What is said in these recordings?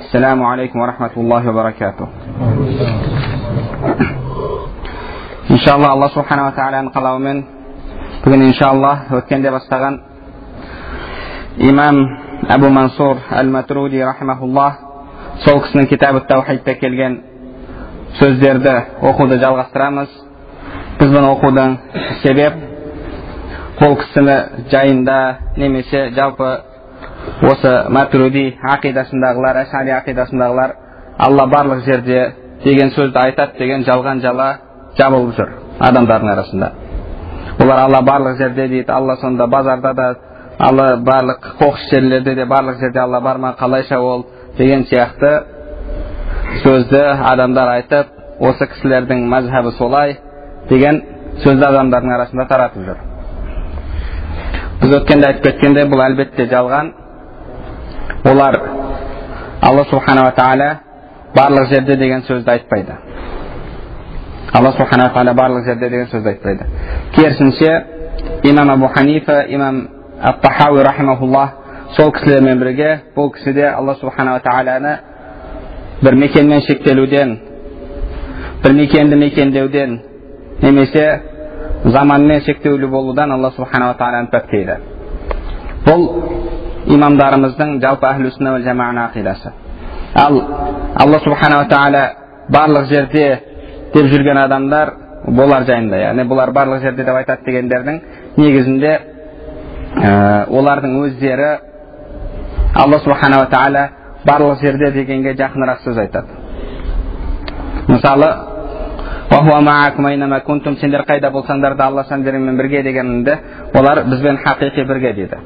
Assalamu alaikum wa rahmatullahi wa barakatuh. Inşallah Allah subhanahu wa ta'ala'nın қалауымен бүгін иншаллах өткенде бастаған имам Абу Мансур Ал-Матруди рахимахуллах сол кісінің китабы таухидта келген сөздерді оқуды жалғастырамыз. Біз бұны оқудың себеп ол кісіні жайында немесе жалпы осы Матруди ақидасындағылар, Ашари ақидасындағылар Алла барлық жерде деген сөзді айтады деген жалған жала жабылып жүр адамдардың арасында. Олар Алла барлық жерде дейді, Алла сонда базарда да, Алла барлық қоқыс жерлерде де, барлық жерде Алла бар ма, қалайша ол деген сияқты сөзді адамдар айтып, осы кісілердің мазхабы солай деген сөзді адамдардың арасында таратып жүр. Біз өткенде айтып кеткенде бұл әлбетте жалған. Олар Алла субхана ва тағала барлық жерде деген сөзді айтпайды. Алла субхана ва тағала барлық жерде деген сөзді айтпайды. Керісінше имам Абу Ханифа, имам Ат-Тахауи рахимахуллах сол кісілермен бірге бұл кісіде Алла субхана ва тағаланы бір мекенмен шектелуден, бір мекенді мекендеуден немесе заманмен шектеулі болудан Алла субхана ва тағаланы пәктейді. Бұл имамдарымыздың жалпы ахлу сүнна вал жамаға ақидасы. Ал Алла субхана ва тағала барлық жерде деп жүрген адамдар болар жайында, яғни бұлар барлық жерде деп айтады дегендердің негізінде олардың өздері Алла субхана ва тағала барлық жерде дегенге жақынырақ сөз айтады. Мысалы, сендер қайда болсаңдар да Алла сендермен бірге дегенінде олар бізбен хақиқи бірге дейді.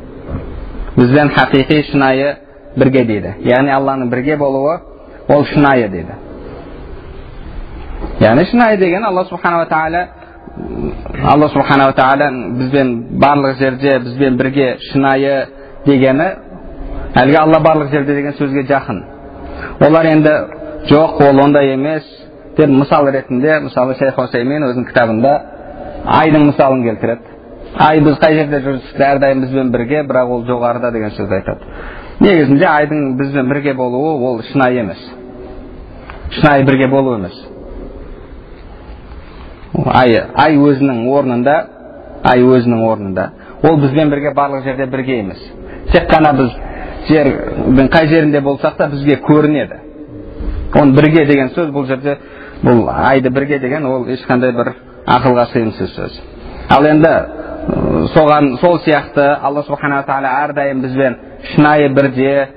Бізбен хақиқи шынайы бірге дейді. Яғни Алланың бірге болуы ол шынайы дейді. Яғни шынайы деген Алла субхана ва тағала бізбен барлық жерде бізбен бірге шынайы дегені әлгі Алла барлық жерде деген сөзге жақын. Олар енді жоқ, ол ондай емес деп мысал ретінде, мысалы Шейх Усаймин өзінің кітабында айдың мысалын келтіреді. Ай біз қай жерде жүрсек әрдайым бізбен бірге, бірақ ол жоғарыда деген сөзді айтады. Негізінде айдың бізбен бірге болуы ол шынайы емес. Шынайы бірге болу емес. Ай өзінің орнында. Ол бізбен бірге барлық жерде бірге емес. Тек қана біз жердің қай жерінде болсақ та бізге көрінеді. Он бірге деген сөз бұл жерде, бұл айды бірге деген ол ешқандай бір ақылға сыйымсыз сөз. Ал енді сол сияқты Алла субхана ва тағала әрдайым бізбен шынайы бірде,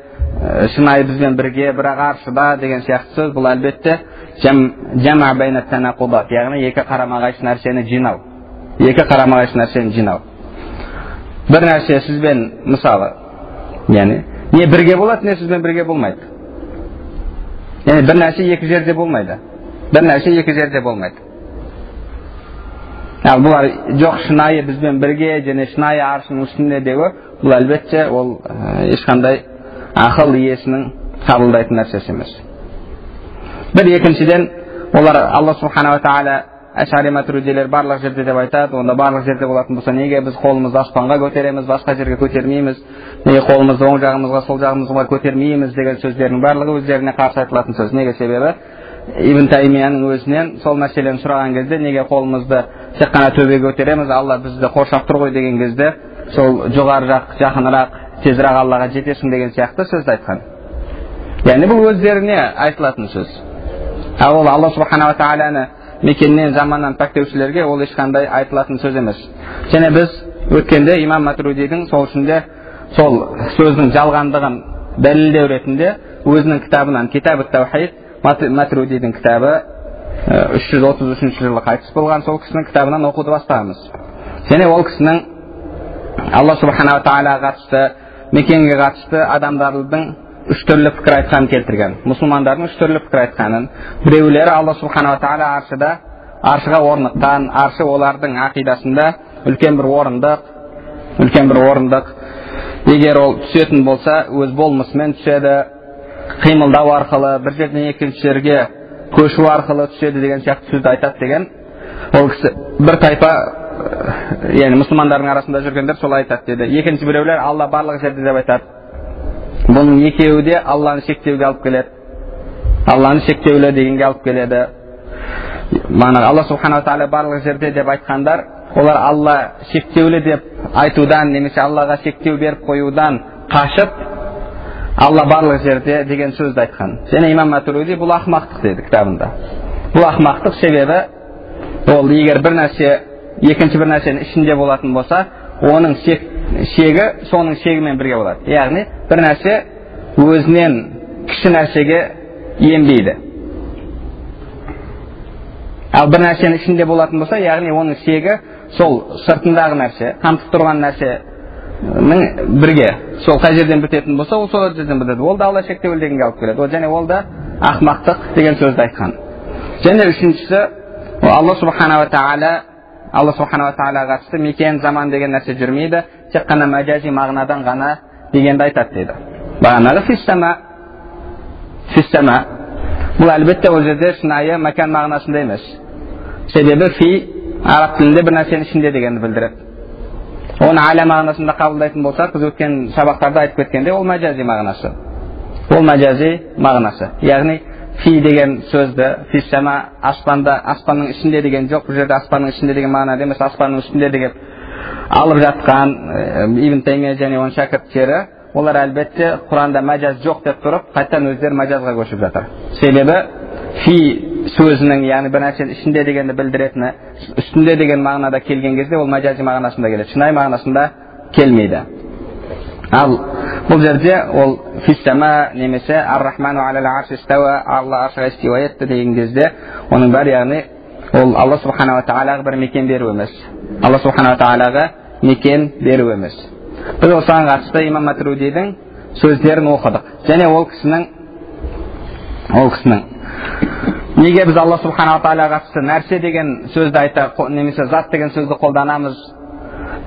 шынайы бізбен бірге, бірақ аршыда деген сияқты сөз бұл әлбетте жама байна танақудат, яғни екі қарама-қайшы нәрсені жинау. Бір нәрсе сізбен, мысалы, яғни не бірге болады, не сізбен бірге болмайды. Яғни бір нәрсе екі жерде болмайды. Ал бұлар жоқ шынайы бізбен бірге және шынайы аршының үстінде деуі, бұл әлбетте ол ешқандай ақыл иесінің қабылдайтын нәрсесі емес. Бір екіншіден олар Алла субхана ва тағала Ашари Матрудилер барлық жерде деп айтады. Онда барлық жерде болатын болса неге біз қолымызды аспанға көтереміз, басқа жерге көтермейміз, неге қолымызды оң жағымызға, сол жағымызға көтермейміз деген сөздердің барлығы өздеріне қарсы айтылатын сөз. Неге? Себебі Ибн Таймияның өзінен сол мәселені сұраған кезде неге қолымызды тек қана төбеге көтереміз, Алла бізді қоршап тұр ғой деген кезде сол жоғары жақ, жақынырақ, тезірек Аллаға жетесің деген сияқты сөзді айтқан. Яғни бұл өздеріне айтылатын сөз. Ал ол Алла субхана ва тағаланы мекеннен, заманнан пәктеушілерге ол ешқандай айтылатын сөз емес. Және біз өткенде имам Матрудидің сол ішінде сол сөздің жалғандығын дәлелдеу ретінде өзінің кітабынан, Китаб ат-Таухид, Матрудидің кітабы 333 жылы қайтыс болған сол кісінің кітабынан оқуды бастағанбыз. Және ол кісінің Алла субхана ва тағалаға қатысты, мекенге қатысты адамдардың үш түрлі пікір айтқанын келтірген. Мұсылмандардың үш түрлі пікір айтқанын. Біреулері Алла субхана ва тағала аршыға орныққан, аршы олардың ақидасында үлкен бір орындық. Егер ол түсетін болса, өз болмысымен түседі, қимылдау арқылы, бір жерден екінші жерге көшу арқылы түседі деген сияқты сөзді айтады деген. Ол кісі бір тайпа, яғни мұсылмандардың арасында жүргендер солай айтады деді. Екінші біреулер Алла барлық жерде деп айтады. Бұның екеуі де Алланы шектеуге алып келеді. Алланы шектеулі дегенге алып келеді. Алла субханала тағала барлық жерде деп айтқандар, олар Алла шектеулі деп айтудан немесе Аллаға шектеу беріп қоюдан қашып, Алла барлық жерде деген сөзді айтқан. Және имам Матуриди бұл ақымақтық деді кітабында. Бұл ақымақтық себебі ол егер бір нәрсе екінші бір нәрсенің ішінде болатын болса, оның шегі соның шегімен бірге болады. Яғни бір нәрсе өзінен кіші нәрсеге енбейді. Ал бір нәрсенің ішінде болатын болса, яғни оның шегі сол сыртындағы нәрсе, қамтып тұрған нәрсенің бірге сол қай жерден бітетін болса, ол сол жерден бітеді. Ол да Алла шектеулі дегенге алып келеді. Және ол да ақымақтық деген сөзді айтқан. Және үшіншісі, Алла субханала тағалаға қатысты мекен заман деген нәрсе жүрмейді, тек қана мәжази мағынадан ғана дегенді айтады дейді. Бағанағы фиссама. Бұл әлбетте ол жерде шынайы мәкан мағынасында емес. Себебі фи араб тілінде бір нәрсенің ішінде дегенді білдіреді. Оны аля мағынасында қабылдайтын болсақ, біз өткен сабақтарда айтып кеткенде, ол мәжази мағынасы. Ол мәжази мағынасы. Яғни фи деген сөзді фиссама аспанның ішінде деген жоқ, бұл жерде аспанның ішінде деген мағынада емес, аспанның үстінде деген алып жатқан Ибн Таймия және оның шәкірттері, олар әлбетте Құранда мәжаз жоқ деп тұрып, қайтадан өздері мәжазға көшіп жатыр. Себебі фи сөзінің, яғни бір нәрсенің ішінде дегенді білдіретіні, үстінде деген мағынада келген кезде ол мәжази мағынасында келеді, шынайы мағынасында келмейді. Ал бұл жерде ол фиссама немесе ар-рахману алал арш истауа, Алла аршқа истиуа етті деген кезде, оның бәрі яғни ол Алла субханала тағалаға бір мекен беру емес. Алла субханала тағалаға мекен беру емес. Біз осыған қатысты имам Матуридидің сөздерін оқыдық. Және ол кісінің неге біз Алла субханала тағалаға қатысты нәрсе деген сөзді айта, немесе зат деген сөзді қолданамыз?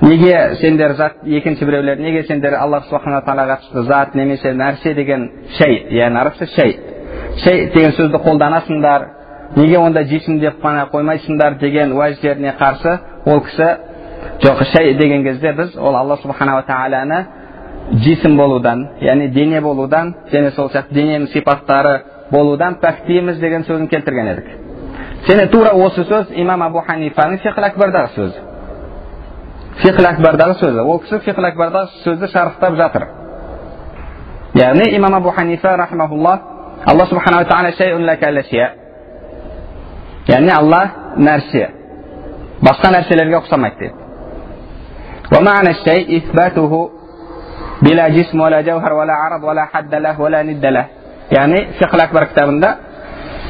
Неге сендер зат, екінші біреулер, неге сендер Алла субханала тағалаға қатысты зат немесе нәрсе деген шей, яғни арабша шей деген сөзді қолданасыңдар? Неге онда жисім деп қана қоймайсыңдар деген уәждеріне қарсы ол кісі жоқ, шей деген кезде біз ол Алла субханала тағаланы жисім болудан, яғни дене болудан, және сол сияқты дененің сипаттары болудан пәктейміз деген сөзін келтірген едік. Және тура осы сөз имам Абу Ханифаның Фиқл Акбардағы сөзі. Фиқл Акбардағы сөзі. Ол кісі Фиқл Акбардағы сөзді шарықтап жатыр. Яғни имам Абу Ханифа рахмахуллах, Алла субханала тағала шейун ла калашия. Яғни Алла нәрсе, басқа нәрселерге ұқсамайды дейді. Ва ма'на шей исбатуху била жисм вала жауһар вала арад вала хадда лах вала нидда лах. Яғни Фиқл Акбар кітабында,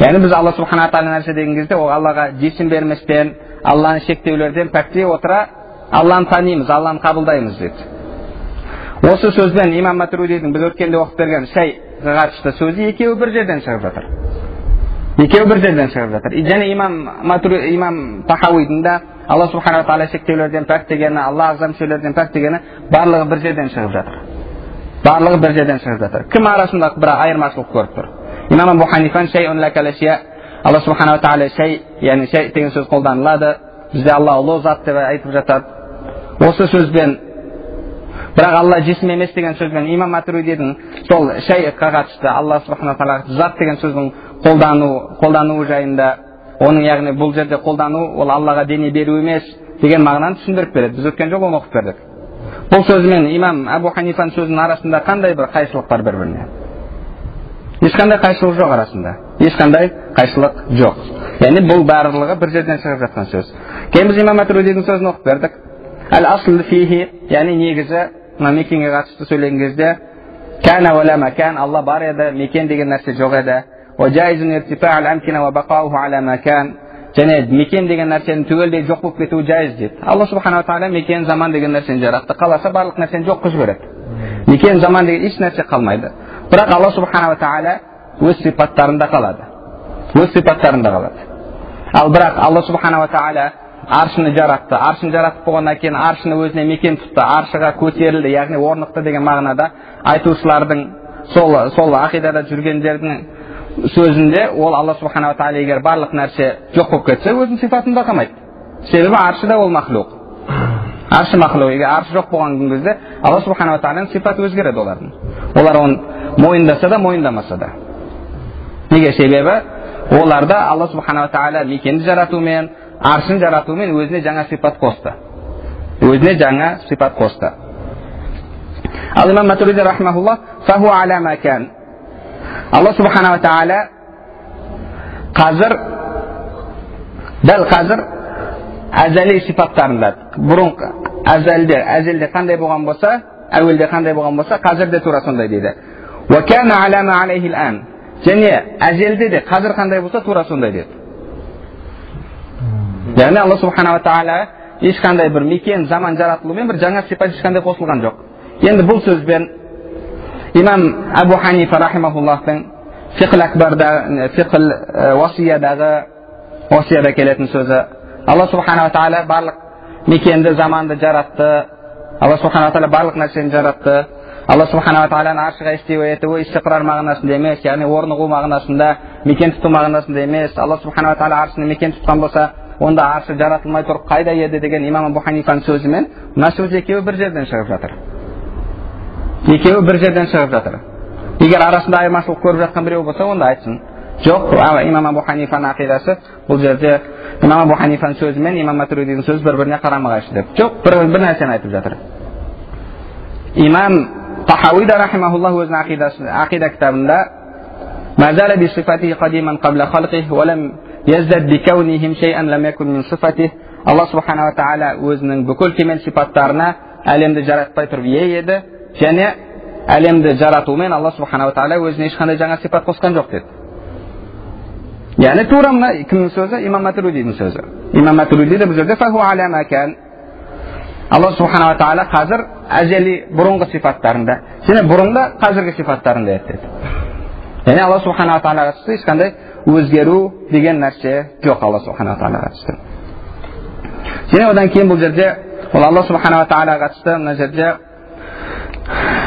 яғни біз Алла субханала тағала нәрсе деген кезде ол Аллаға жисім берместен, Алланы шектеулерден пәктей отыра Алланы танимыз, Алланы қабылдаймыз дейді. Осы сөзбен имам Матуридидің біз өткенде оқып берген шейға қатысты сөзі екеуі бір жерден шығып жатыр. Және имам Тахауидің да Алла субханала тағала шектеулерден пәк дегені, Алла ағзам шектеулерден пәк дегені барлығы бір жерден шығып жатыр. Кім арасында бір айырмашылық көріп тұр? Имам Абу Ханифан шейун ла калашия, Алла субханала тағала шей, яғни шей деген сөз қолданылады. Бізде Алла ұлы зат деп айтып жатады. Осы сөзбен, бірақ Алла жисім емес деген сөзбен имам Матуридидің сол шейға қатысты Алла субханала тағала зат деген сөздің қолдануы жайында, оның яғни бұл жерде қолдану ол Аллаға дене беру емес деген мағынаны түсіндіріп береді. Біз өткен жолы оны оқып бердік. Бұл сөзімен имам Абу Ханифаның сөзінің арасында қандай бір қайшылық бар бір-біріне? Ешқандай қайшылық жоқ арасында. Яғни бұл барлығы бір жерден шығып жатқан сөз. Кейін біз имам Матуридидің сөзін оқып бердік. Әл-аслы фихи, яғни негізі мекенге қатысты сөйлеген кезде кәна уәла мәкән, Алла бар еді, мекен деген нәрсе жоқ еді. Уәжайзун иртифа'л амкина ва бақауху аля мәкән. Және мекен деген нәрсенің түгелдей жоқ болып кетуі жайыз дейді. Алла субханала тағала мекен заман деген нәрсені жаратты. Қаласа барлық нәрсені жоқ қылып жібереді. Мекен заман деген еш нәрсе қалмайды. Бірақ Алла субханала тағала өз сипаттарында қалады. Ал бірақ Алла субханала тағала аршыны жаратты. Аршыны жаратып болғаннан кейін аршыны өзіне мекен тұтты. Аршыға көтерілді, яғни орнықты деген мағынада айтушылардың сол ақидада жүргендердің сөзінде ол Алла субханала тағала егер барлық нәрсе жоқ болып кетсе өзінің сипатын да қалмайды. Себебі аршы да ол махлуқ. Аршы мақлау, егер аршы жоқ болған кезде Алла субхана ва тағаланың сипаты өзгереді олардың. Олар оны мойындаса да, мойындамаса да. Неге? Себебі оларда Алла субхана ва тағала мекенді жаратумен, аршын жаратумен өзіне жаңа сипат қосты. Өзіне жаңа сипат қосты. Ал имам Матуриди рахмахуллах, фаху аля макан. Алла субхана ва тағала дәл қазір әзәли сипаттарында, бұрын әзелде қандай болған болса, әуелде қандай болған болса, қазірде тура сондай дейді. Ва кана аля ма алейхи ал-ан. Және әзелде де қазір қандай болса, тура сондай дейді. Яғни Алла субхана ва тағала ешқандай бір мекен, заман жаратылуымен бір жаңа сипат ешқандай қосылған жоқ. Енді бұл сөзбен имам Абу Ханифа рахимахуллахтың фиқл акбарда, фиқл васияда келетін сөзі. Алла субхана ва тағала барлық мекенді, заманды жаратты. Алла субхана ва тағала барлық нәрсені жаратты. Алла субхана ва тағаланың аршыға істеу етуі истиқрар мағынасында емес, яғни орнығу мағынасында, мекен тұту мағынасында емес. Алла субхана ва тағала аршыны мекен тұтқан болса, онда аршы жаратылмай тұрып қайда еді деген имам Абу Ханифаның сөзімен мына сөз екеуі бір жерден шығып жатыр. Екеуі бір жерден шығып жатыр. Егер арасында айырмашылық көріп жатқан біреу болса, онда айтсын. Жоқ, имам Абу Ханифаның ақидасы бұл жерде имам Абу Ханифаның сөзі мен имам Матуридидің сөзі бір-біріне қарама-қайшы деп. Жоқ, бір нәрсені айтып жатыр. Имам Тахауи да рахимахуллах өзінің ақида кітабында мазала би сифатихи қадиман қабла халқихи ва лам яздад би каунихим шей'ан лам якун мин сифатихи. Алла субхана ва тағала өзінің бүкіл кемел сипаттарына әлемді жаратпай тұрып ие еді, және әлемді жаратумен Алла субхана ва тағала өзіне ешқандай жаңа сипат қосқан жоқ деді. Яғни тура мына кімнің сөзі? Имам Матуридидің сөзі. Имам Матуриди де бұл жерде фаху аля макан. Алла субхана ва тағала қазір әжели бұрынғы сипаттарында, және бұрында қазіргі сипаттарында еді. Яғни Алла субхана ва тағалаға қатысты ешқандай өзгеру деген нәрсе жоқ Алла субхана ва тағалаға қатысты. Және одан кейін бұл жерде ол Алла субхана ва тағалаға қатысты мына жерде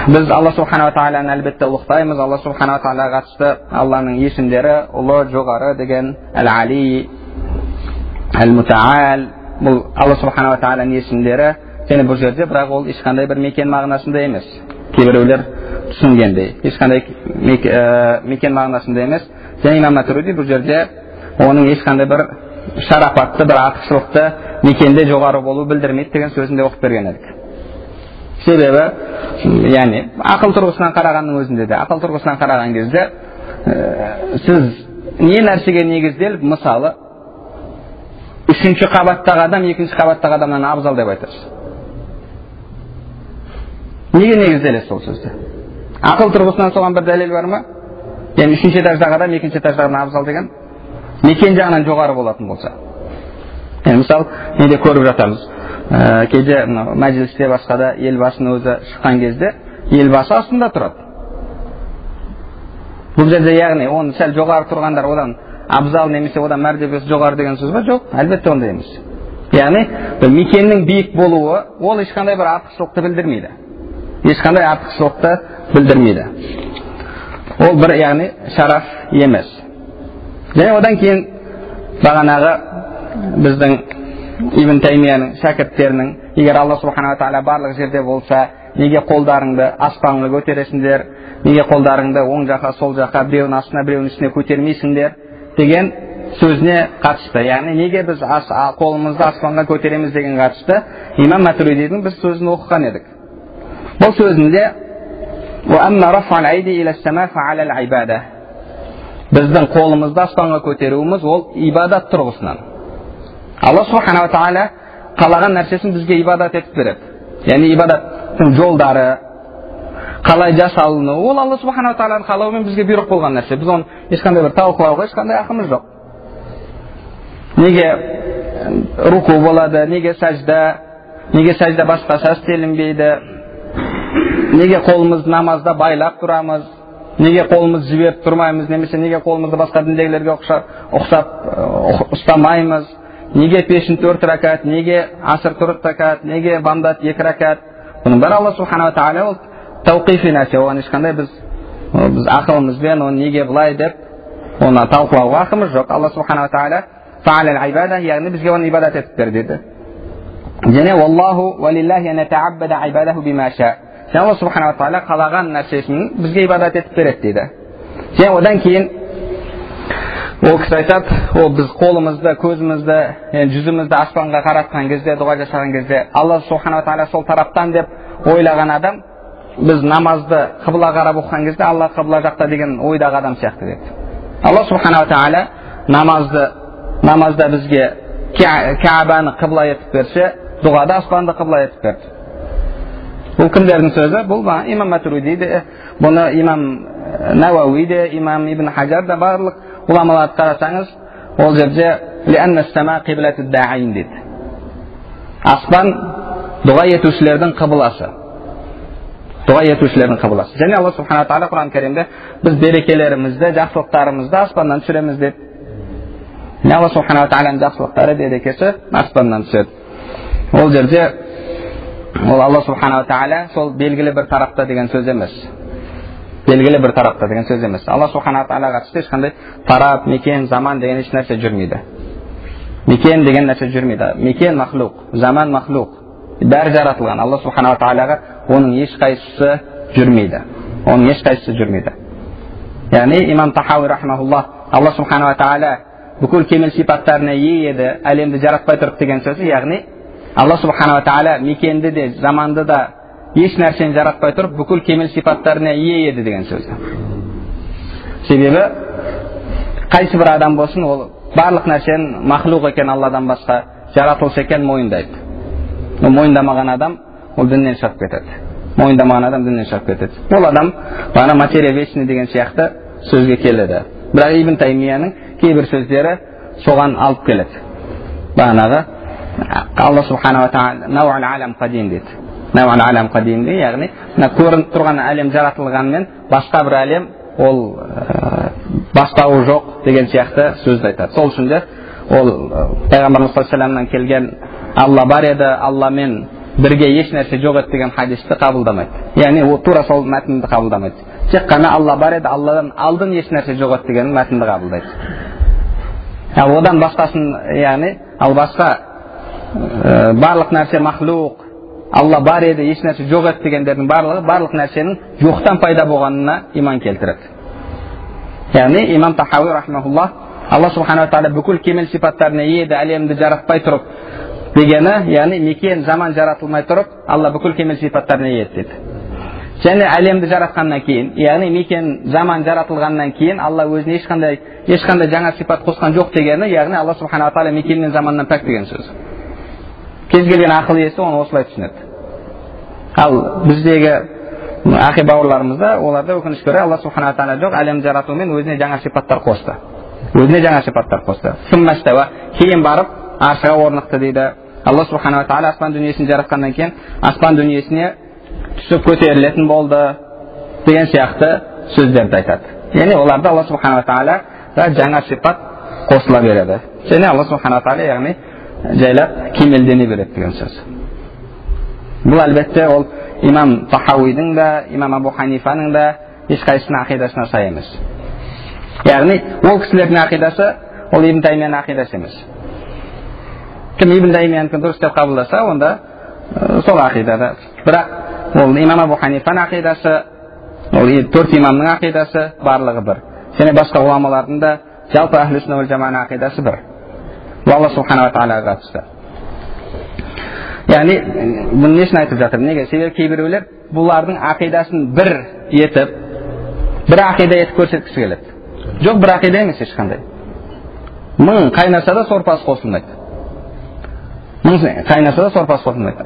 біз Алла субхана ва тағаланы әлбетте ұлықтаймыз. Алла субхана ва тағалаға қатысты Алланың есімдері ұлы, жоғары деген әл-али, әл-мутаал, бұл Алла субхана ва тағаланың есімдері. Және бұл жерде бірақ ол ешқандай бір мекен мағынасында емес. Кейбіреулер түсінгендей, ешқандай мекен мағынасында емес. Және имам Матуриди бұл жерде оның ешқандай бір шарапатты, бір артықшылықты мекенде жоғары болу білдірмейді деген сөзінде оқып берген едік. Себебі, яғни ақыл тұрғысынан қарағанның өзінде де, ақыл тұрғысынан қараған кезде сіз не нәрсеге негізделіп, мысалы, үшінші қабаттағы адам екінші қабаттағы адамнан абзал деп айтасыз. Неге негізделесіз сол сөзді? Ақыл тұрғысынан соған бір дәлел бар ма? Яғни үшінші этаждағы адам екінші этаждағыдан абзал деген мекен жағынан жоғары болатын болса. Яғни мысалы, неде көріп жатамыз. Кейде мәжілісте басқада елбасының өзі шыққан кезде елбасы астында тұрады. Бұл жерде яғни оны сәл жоғары тұрғандар одан абзал немесе одан мәртебесі жоғары деген сөз ба? Жоқ, әлбетте ондай емес. Яғни мекеннің биік болуы ол ешқандай бір артықшылықты білдірмейді. Ешқандай артықшылықты білдірмейді. Ол бір яғни шараф емес. Және одан кейін бағанағы біздің Ибн Таймияның шәкірттерінің егер Алла субхана ва тағала барлық жерде болса, неге қолдарыңды аспанға көтересіңдер, неге қолдарыңды оң жаққа, сол жаққа, біреудің астына, біреудің үстіне көтермейсіңдер деген сөзіне қатысты. Яғни неге біз қолымызды аспанға көтереміз деген қатысты имам Матуридидің біз сөзін оқыған едік. Бұл сөзінде біздің қолымызды аспанға көтеруіміз ол ибадат тұрғысынан. Алла субхана ва тағала қалаған нәрсесін бізге ибадат етіп береді. Яғни ибадаттың жолдары, қалай жасалыны, ол Алла субхана ва тағаланың қалауымен бізге бұйрық болған нәрсе. Біз оны ешқандай бір талқылауға ешқандай ақымыз жоқ. Неге руку болады, неге сәжда басқаша істелінбейді, неге қолымызды намазда байлап тұрамыз, неге қолымызды жіберіп тұрмаймыз, немесе неге қолымызды басқа діндегілерге ұқсап ұстамаймыз, неге пешін 4 ракат, неге аср 4 ракат, неге бамдат 2 ракат. Бұның бәрі Алла субхана ва тағала ол тауқифи нәрсе. Оған ешқандай біз ақылымызбен оны неге былай деп оны талқылауға ақымыз жоқ. Алла субхана ва тағала фа'алал ибада, яғни бізге оны ибадат етіп бер деді. және wallahu wallillahi an nata'abbada ibadahu bima sha. Алла субханала тағала қалаған нәрсесін бізге ибадат етіп береді дейді. Және одан кейін ол кісі айтады, ол біз қолымызды, көзімізді, жүзімізді аспанға қаратқан кезде, дұға жасаған кезде, Алла субханала тағала сол тараптан деп ойлаған адам, біз намазды қыбла қарап оқыған кезде, Алла қыбла жақта деген ойдағы адам сияқты деді. Алла субханала тағала намазда бізге Кәбаны қыбла етіп берсе, дұғада аспанды қыбла етіп берді. Бұл кімдердің сөзі? Бұл имам Матуриди де, бұны имам Науауи де, имам Ибн Хаджар да, барлық ғұламаларды қарасаңыз, ол жерде лианна сама қиблату даин дейді. Аспан дұға етушілердің қыбыласы. Дұға етушілердің қыбыласы. Және Алла субханала тағала Құран кәрімде біз берекелерімізді, жақсылықтарымызды аспаннан түсіреміз деп. Алла субханала тағаланың жақсылықтары, берекесі аспаннан түседі. Ол жерде ол Алла субханала тағала сол белгілі бір тарапта деген сөз емес. Белгілі бір тарапта деген сөз емес. Алла субханала тағалаға қатысты ешқандай тарап, мекен, заман деген еш нәрсе жүрмейді. Мекен деген нәрсе жүрмейді. Мекен махлуқ, заман махлуқ. Бәрі жаратылған. Алла субханала тағалаға оның ешқайсысы жүрмейді. Оның ешқайсысы жүрмейді. Яғни имам Тахауи рахмахуллах, Алла субханала тағала бүкіл кемел сипаттарына ие еді, әлемді жаратпай тұрып деген сөзі, яғни Алла субханала тағала мекенді де, заманды да еш нәрсені жаратпай тұрып, бүкіл кемел сипаттарына ие еді деген сөзі. Себебі қайсы бір адам болсын, ол барлық нәрсенің махлуқ екен, Алладан басқа жаратылшы екен мойындайды. Мойындамаған адам ол діннен шығып кетеді. Мойындамаған адам діннен шығып кетеді. Ол адам бана материя вечный деген сияқты сөзге келеді. Бірақ Ибн Таймияның кейбір сөздері соған алып келеді. Бағанағы Алла субханала тағала науал алам қадим дейді. Науал алам қадим дейді, яғни көрініп тұрған әлем жаратылғанмен басқа бір әлем ол бастауы жоқ деген сияқты сөзді айтады. Сол үшін де ол Пайғамбарымыз саллаллаху алейхи вассаламнан келген Алла бар еді, Алламен бірге еш нәрсе жоқ еді деген хадисті қабылдамайды. Яғни ол тура сол мәтінді қабылдамайды. Тек қана Алла бар еді, Алладан алдын еш нәрсе жоқ еді деген мәтінді қабылдайды. Одан басқасын, яғни ал басқа барлық нәрсе махлуқ, Алла бар еді, еш нәрсе жоқ еді дегендердің барлығы барлық нәрсенің жоқтан пайда болғанына иман келтіреді. Яғни имам Тахауи рахмахуллах, Алла субханала тағала бүкіл кемел сипаттарына ие еді, әлемді жаратпай тұрып дегені, яғни мекен, заман жаратылмай тұрып, Алла бүкіл кемел сипаттарына ие еді деді. Және әлемді жаратқаннан кейін, яғни мекен, заман жаратылғаннан кейін Алла өзіне ешқандай жаңа сипат қосқан жоқ дегені, яғни Алла субханала тағала мекен мен заманнан пәк деген сөз. Кез келген ақыл иесі оны осылай түсінеді. Ал біздегі ақи бауырларымызда, оларда өкінішке орай Алла субханала тағала жоқ, әлемді жаратумен өзіне жаңа сипаттар қосты. Өзіне жаңа сипаттар қосты. Кейін барып аршыға орнықты дейді. Алла субханала тағала аспан дүниесін жаратқаннан кейін аспан дүниесіне түсіп көтерілетін болды деген сияқты сөздерді айтады. Яғни оларда Алла субханала тағала жаңа сипат қосыла береді. Және Алла субханала тағала яғни жайлап кемелдене береді деген сөз. Бұл әлбетте ол имам Тахауидің да, имам Абу Ханифаның да ешқайсысының ақидасына сай емес. Яғни ол кісілердің ақидасы ол Ибн Таймияның ақидасы емес. Кім Ибн Таймияның дұрыс деп қабылдаса, онда сол ақидада. Бірақ ол имам Абу Ханифаның ақидасы, ол 4 имамның ақидасы барлығы бір. Және басқа ғұламалардың да жалпы ахлу сүнна уал жаманың ақидасы бір. Алла субханала тағалаға қатысты. Яғни бұны несін айтып жатыр? Неге? Себебі кейбіреулер бұлардың ақидасын бір етіп, бір ақида етіп көрсеткісі келеді. Жоқ, бір ақида емес ешқандай. Мың қайнаса да сорпасы қосылмайды.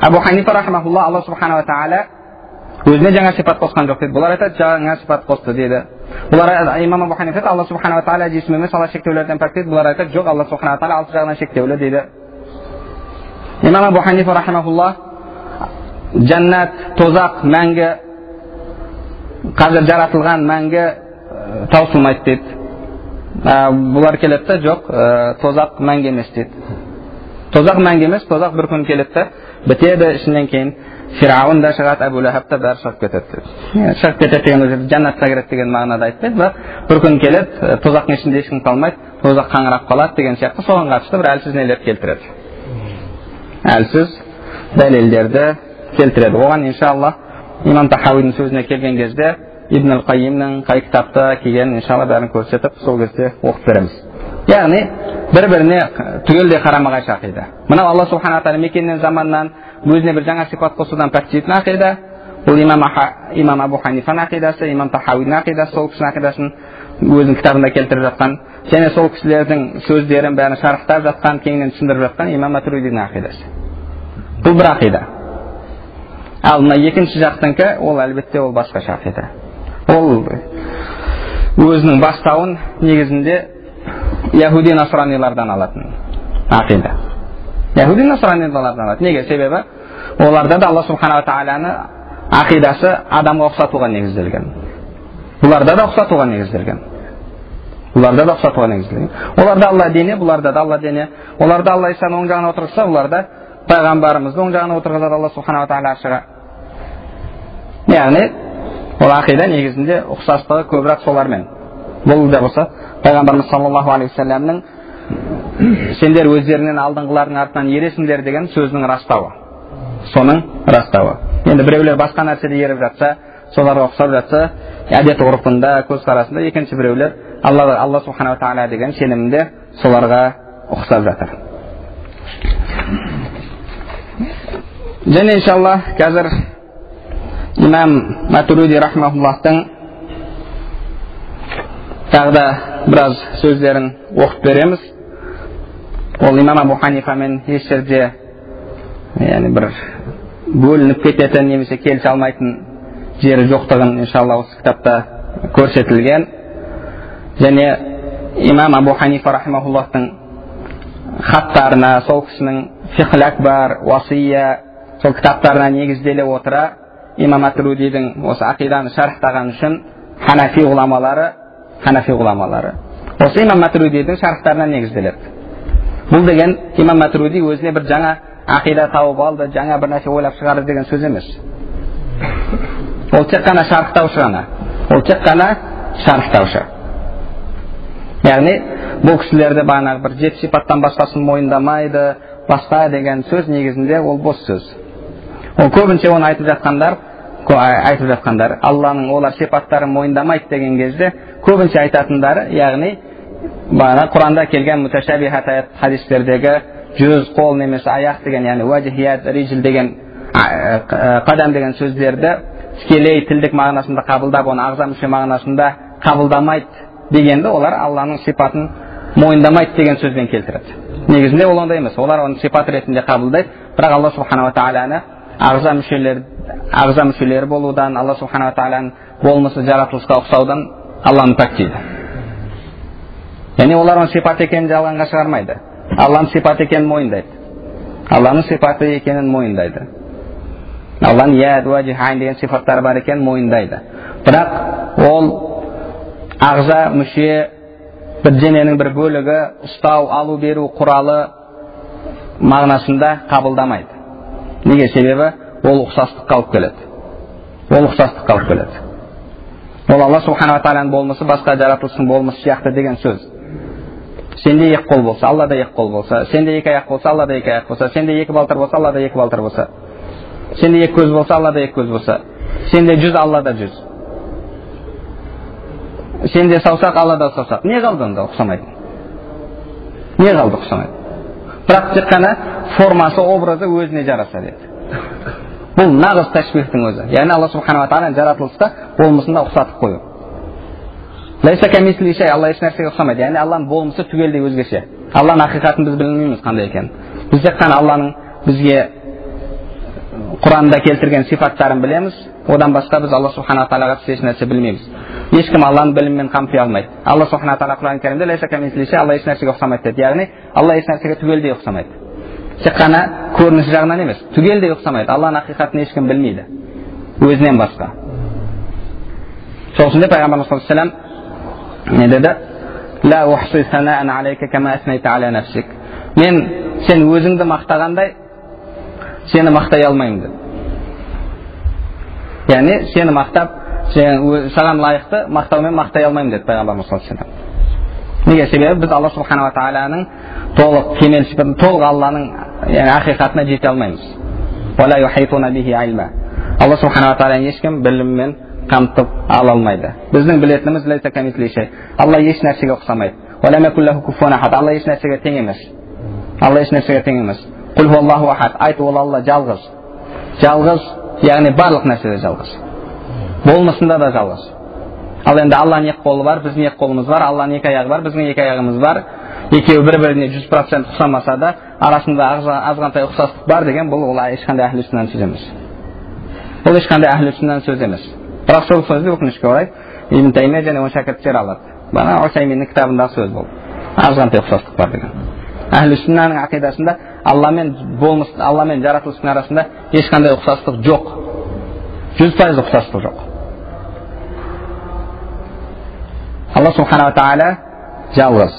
Абу Ханифа рахмахулла, Алла субханала тағала өзіне жаңа сипат қосқан жоқ дейді. Бұлар айтады, жаңа сипат қосты дейді. Бұлар имам Абу Ханифа айтады, Алла субханала тағала жисім емес, Алла шектеулерден пәк дейді. Бұлар айтады, жоқ, Алла субханала тағала алты жағынан шектеулі дейді. Имам Абу Ханифа рахмахулла жәннат, тозақ мәңгі, қазір жаратылған мәңгі таусылмайды дейді. Бұлар келеді де, жоқ, тозақ мәңгі емес дейді. Тозақ мәңгі емес, тозақ бір күн келеді, бітеді, ішінен кейін Фирауын да шығады, Әбу Лахаб та бәрі шығып кетеді. Шығып кетеді деген өзі жәннатқа кіреді деген мағынада айтпайды, бірақ бір күн келеді, тозақтың ішінде ешкім қалмайды, тозақ қаңырап қалады деген сияқты соған қатысты бір әлсіз нелер келтіреді. Әлсіз дәлелдерді келтіреді. Оған иншалла имам Тахауидің сөзіне келген кезде Ибн ал-Қайимның қай кітапта келгенін иншалла бәрін көрсетіп, сол кезде оқып береміз. Яғни бір-біріне түгелдей қарама-қайшы ақида. Мынау Алла субхана тағала мекеннен заманнан өзіне бір жаңа сипат қосудан пәктейтін ақида. Бұл имам Абу Ханифаның ақидасы, имам Тахауидің ақидасы, сол кісінің ақидасын өзінің кітабында келтіріп жатқан, және сол кісілердің сөздерін бәрін шарықтап жатқан, кеңінен түсіндіріп жатқан имам Матуридидің ақидасы. Бұл бір ақида. Ал мына екінші жақтыңқы, ол әлбетте ол басқаша ақида. Ол өзінің бастауын негізінде Яхуди насранилардан алатын ақида. Яхуди насранилардан алатын. Неге? Себебі оларда да Алла субхана тағаланы ақидасы адамға ұқсатуға негізделген. Бұларда да ұқсатуға негізделген. Оларда Алла дене, бұларда да Алла дене. Оларда Алла Исаны оң жағына отырғызса, оларда пайғамбарымызды оң жағына отырғызады Алла субхана тағала аршыға. Яғни ол ақида негізінде ұқсастығы көбірек солармен. Бұл да болса пайғамбарымыз саллаллаху алейхи вассаламның сендер өздерінен алдыңғылардың артынан ересіңдер деген сөзінің растауы. Соның растауы. Енді біреулер басқа нәрседе еріп жатса, соларға ұқсап жатса, әдет ғұрпында, көзқарасында, екінші біреулер Алла субхана тағала деген сенімінде соларға ұқсап жатыр. Және иншалла қазір имам Матуриди рахмахуллахтың тағы да біраз сөздерін оқып береміз. Ол имам Абу Ханифамен еш жерде бір бөлініп кететін немесе келісе алмайтын жері жоқтығын иншалла осы кітапта көрсетілген. Және имам Абу Ханифа рахмахуллахтың хаттарына, сол кісінің фиқл акбар, уасия, сол кітаптарына негізделе отыра имам Матуридидің осы ақиданы шарықтаған үшін ханафи ғұламалары осы имам Матуридидің шарықтарына негізделеді. Бұл деген имам Матуриди өзіне бір жаңа ақида тауып алды, жаңа бір нәрсе ойлап шығарды деген сөз емес. Ол тек қана шарықтаушы. Яғни бұл кісілерді бағанағы бір жеті сипаттан басқасын мойындамайды, басқа деген сөз негізінде ол бос сөз. Ол көбінше оны айтып жатқандар Алланың олар сипаттарын мойындамайды деген кезде көбінше айтатындары, яғни бағана Құранда келген муташабихат аят хадистердегі жүз, қол немесе аяқ деген, яғни уәжихият, риджил деген, қадам деген сөздерді тікелей тілдік мағынасында қабылдап, оны ағза мүше мағынасында қабылдамайды дегенді олар Алланың сипатын мойындамайды деген сөзбен келтіреді. Негізінде ол ондай емес. Олар оны сипат ретінде қабылдайды, бірақ Алла субханала тағаланы ағза мүшелері болудан, Алла субханала тағаланың болмысы жаратылысқа ұқсаудан Алланы пәктейді. Яғни олар оның сипат екенін жалғанға шығармайды. Алланың сипат екенін мойындайды. Алланың яд, уәжих, айн деген сипаттары бар екенін мойындайды. Бірақ ол ағза мүше бір дененің бір бөлігі, ұстау, алу, беру құралы мағынасында қабылдамайды. Неге? Себебі ол ұқсастыққа алып келеді. Ол Алла субханала тағаланың болмысы басқа жаратылыстың болмысы сияқты деген сөз. Сенде екі қол болса, Аллада екі қол болса, сенде екі аяқ болса, Аллада екі аяқ болса, сенде екі балтыр болса, Аллада екі балтыр болса, сенде екі көз болса, Аллада екі көз болса, сенде жүз, Аллада жүз, сенде саусақ, Аллада саусақ. Не қалды онда ұқсамайды? Бірақ тек қана формасы, образы өзіне жараса деді. Бұл нағыз тәшбихтің өзі. Яғни Алла субханала тағаланың жаратылыста болмысында ұқсатып қою. Лайса камисли шей, Алла еш нәрсеге ұқсамайды. Яғни Алланың болмысы түгелдей өзгеше. Алланың ақиқатын біз білмейміз қандай екенін. Біз тек қана Алланың бізге Құранда келтірген сипаттарын білеміз. Одан басқа біз Алла субханала тағалаға еш нәрсе білмейміз. Ешкім Алланың білімімен қамти алмайды. Алла субханала тағала Құран кәрімде лайса камисли шей, Алла еш нәрсеге ұқсамайды деді. Яғни Алла еш нәрсеге түгелдей ұқсамайды. Тек қана көрініс жағынан емес, түгелдей ұқсамайды. Алланың ақиқатын ешкім білмейді, өзінен басқа. Сол үшін де пайғамбарымыз саллаллаху алейхи ва саллям не деді? Ла ухси санаан алейка кама аснайта аля нафсик. Мен сен өзіңді мақтағандай сені мақтай алмаймын деді. Яғни сені мақтап, саған лайықты мақтаумен мақтай алмаймын деді пайғамбарымыз саллаллаху алейхи ва саллям. Неге? Себебі біз Алла субханала тағаланың толық кемел сипатын, толық Алланың ақиқатына жете алмаймыз. ولا يحيطون به علما. Алла субхана ва тағала ешкім біліммен қамтып ала алмайды. Біздің білетініміз лайса камисли шей. Алла еш нәрсеге ұқсамайды. Ва лам якул лаху куфуан ахад. Алла еш нәрсеге тең емес. Алла еш нәрсеге тең емес. Құл хуаллаху ахад. Айт, ол Алла жалғыз. Жалғыз, яғни барлық нәрседе жалғыз. Болмысында да жалғыз. Ал енді Алланың екі қолы бар, біздің екі қолымыз бар, Алланың екі аяғы бар, біздің екі аяғымыз бар. Екеуі бір-біріне 100% ұқсамаса да, арасында азғантай ұқсастық бар деген бұл ешқандай әхлі сүннәнің сөзі емес. Бұл ешқандай әхлі сүннәнің сөзі емес. Бірақ сол сөзді өкінішке орай Ибн Таймия және оның шәкірттері алады. Бана Усайминнің кітабындағы сөз бұл. Азғантай ұқсастық бар деген. Әхлі сүннәнің ақидасында Алла мен жаратылыстың арасында ешқандай ұқсастық жоқ. 100% ұқсастық жоқ. Алла субхана ва тағала жалғыз.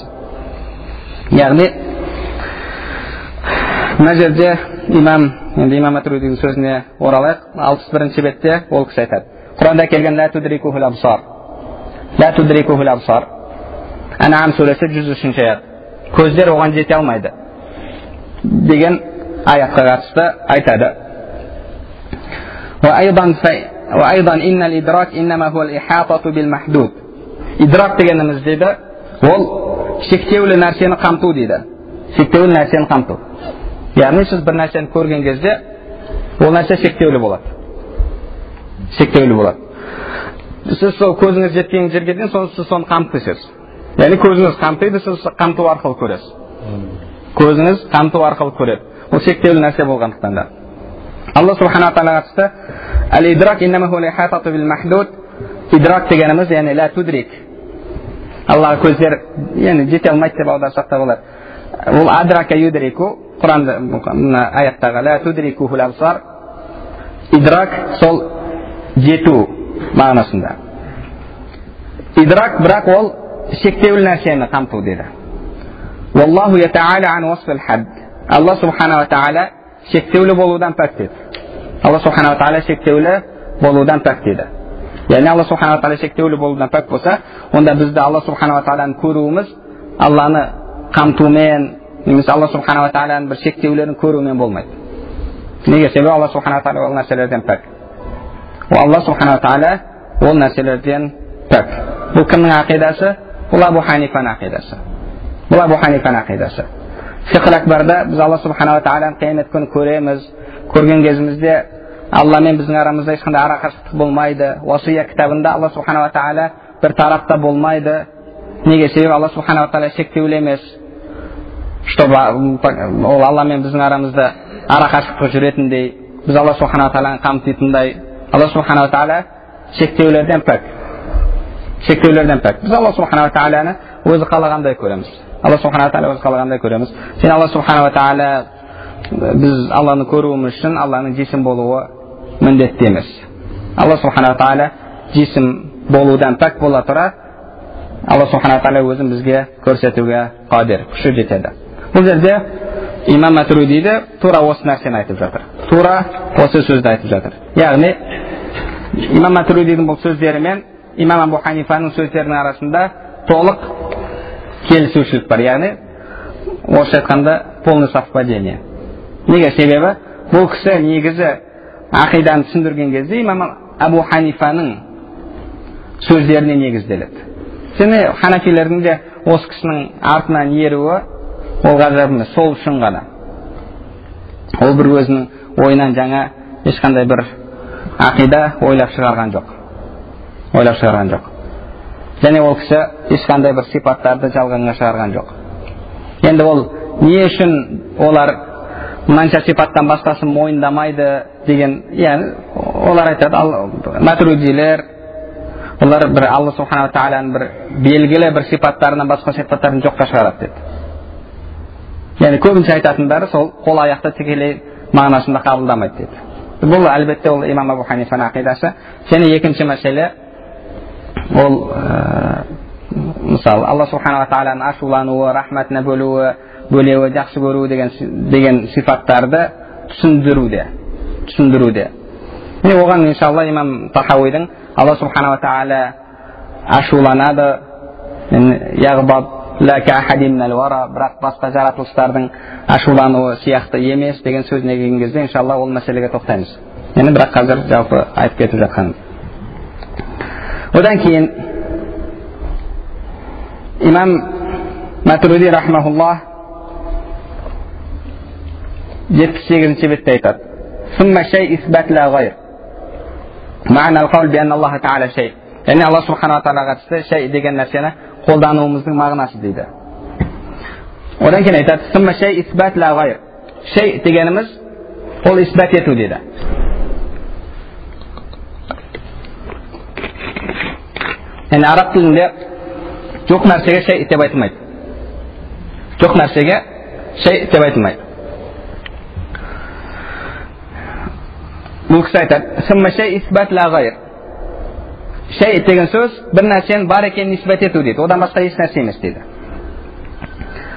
Яғни мына жерде имам Матуридидің сөзіне оралайық. 61-ші бетте ол кісі айтады. Құранда келген ла тудрикухул абсар. Ла тудрикухул абсар. Ан'ам сүресі 103-ші аят. Көздер оған жете алмайды деген аятқа қатысты айтады. Ва айдан иннал идрак иннама хуал ихатату бил махдуд. Идрак дегеніміз дейді, ол шектеулі нәрсені қамту дейді. Шектеулі нәрсені қамту. Яғни сіз бір нәрсені көрген кезде ол нәрсе шектеулі болады. Шектеулі болады. Сіз сол көзіңіз жеткен жерге дейін сіз соны қамтысыз. Яғни көзіңіз қамтиды, сіз қамту арқылы көресіз. Көзіңіз қамту арқылы көреді. Ол шектеулі нәрсе болғандықтан да. Алла субхана тағала қатысты ал-идрак иннама хуал ихатату бил махдуд. Идрак дегеніміз яғни ла тудрик. Аллаға көздер жете алмайды деп аударсақ та болады. Ол адрака юдрику, Құранда аяттағы ла тудрикухул абсар. Идрак сол жету мағынасында. Идрак бірақ ол шектеулі нәрсені қамту деді. Wallahu yata'ala an wasfil hadd. Алла субхана ва тағала шектеулі болудан пәк деді. Алла субхана ва тағала шектеулі болудан пәк деді. Яғни Алла субхана ва тағала шектеулі болудан пәк болса, онда бізді Алла субхана ва тағаланы көруіміз Алланы қамтумен, немесе Алла субхана ва тағаланың бір шектеулерін көрумен болмайды. Неге? Себебі Алла субхана ва тағала ол нәрселерден пәк. Алла субхана ва тағала ол нәрселерден пәк. Бұл кімнің ақидасы? Бұл Абу Ханифаның ақидасы. Бұл Абу Ханифаның ақидасы. Фиқх акбарда біз Алла субхана ва тағаланы қиямет күні көреміз. Көрген кезімізде Алла мен біздің арамызда ешқандай арақашықтық болмайды. Уасия кітабында Алла субхана ва тағала бір тарапта болмайды. Неге? Себебі Алла субхана ва тағала шектеулі емес. Ол Алла мен біздің арамызда арақашықтық жүретіндей, біз Алла субхана ва тағаланы қамтитындай. Алла субхана ва тағала шектеулерден пәк. Шектеулерден пәк. Біз Алла субхана ва тағаланы өзі қалағандай көреміз. Алла субхана ва тағала өзі қалағандай көреміз. Сен Алла субхана ва тағала біз Алланы көруіміз үшін Алланың жисім болуы міндетті емес. Алла субхана ва тағала жисім болудан пәк бола тұра, Алла субхана ва тағала өзін бізге көрсетуге қадір, күші жетеді. Бұл жерде имам Матуридиді тура осы нәрсені айтып жатыр. Тура осы сөзді айтып жатыр. Яғни имам Матуридидің бұл сөздері мен имам Абу Ханифаның сөздерінің арасында толық келісушілік бар. Яғни орысша айтқанда полный совпадение. Неге? Себебі бұл кісі негізі ақиданы түсіндірген кезде имам Абу Ханифаның сөздеріне негізделеді. Және ханафилердің де осы кісінің артынан еруі ол ғажап емес, сол үшін ғана. Ол бір өзінің ойынан жаңа ешқандай бір ақида ойлап шығарған жоқ. Ойлап шығарған жоқ. Және ол кісі ешқандай бір сипаттарды жалғанға шығарған жоқ. Енді ол не үшін олар мынанша сипаттан басқасын мойындамайды деген, яғни олар айтады, матуридилер олар бір Алла субхана ва тағаланың бір белгілі бір сипаттарынан басқа сипаттарын жоққа шығарады деді. Яғни көбінше айтатындары сол қол аяқты тікелей мағынасында қабылдамайды деді. Бұл әлбетте ол имам Абу Ханифаның ақидасы. Және екінші мәселе ол мысалы Алла субхана ва тағаланың ашулануы, рахматына бөлеуі, жақсы көруі деген сипаттарды түсіндіруде. Оған иншалла имам Тахауидің Алла субхана ва тағала ашуланады, яғбад ла кахади минал вара, бірақ басқа жаратылыстардың ашулануы сияқты емес деген сөзіне келген кезде иншалла ол мәселеге тоқтаймыз. Енді бірақ қазір жалпы айтып кетіп жатқаным. Одан кейін имам Матуриди рахмахуллах 78-ші бетте айтады: ثم شيء إثبات لا غير معنى القول بأن الله تعالى شيء. Yani Allah subhanahu wa ta'ala қатысты şey деген нәрсені қолдануымыздың мағынасы дейді. Одан кейін айтады: ثم شيء إثبات لا غير. Şey дегеніміз ол исбат ету дейді. Yani араб тілінде жоқ нәрсеге şey деп айтылмайды. Жоқ нәрсеге şey деп айтылмайды. Бұл кісі айтады: ثم شيء إثبات لا غير. Şey деген сөз бір нәрсенің бар екенін исбат ету дейді. Одан басқа еш нәрсе емес дейді.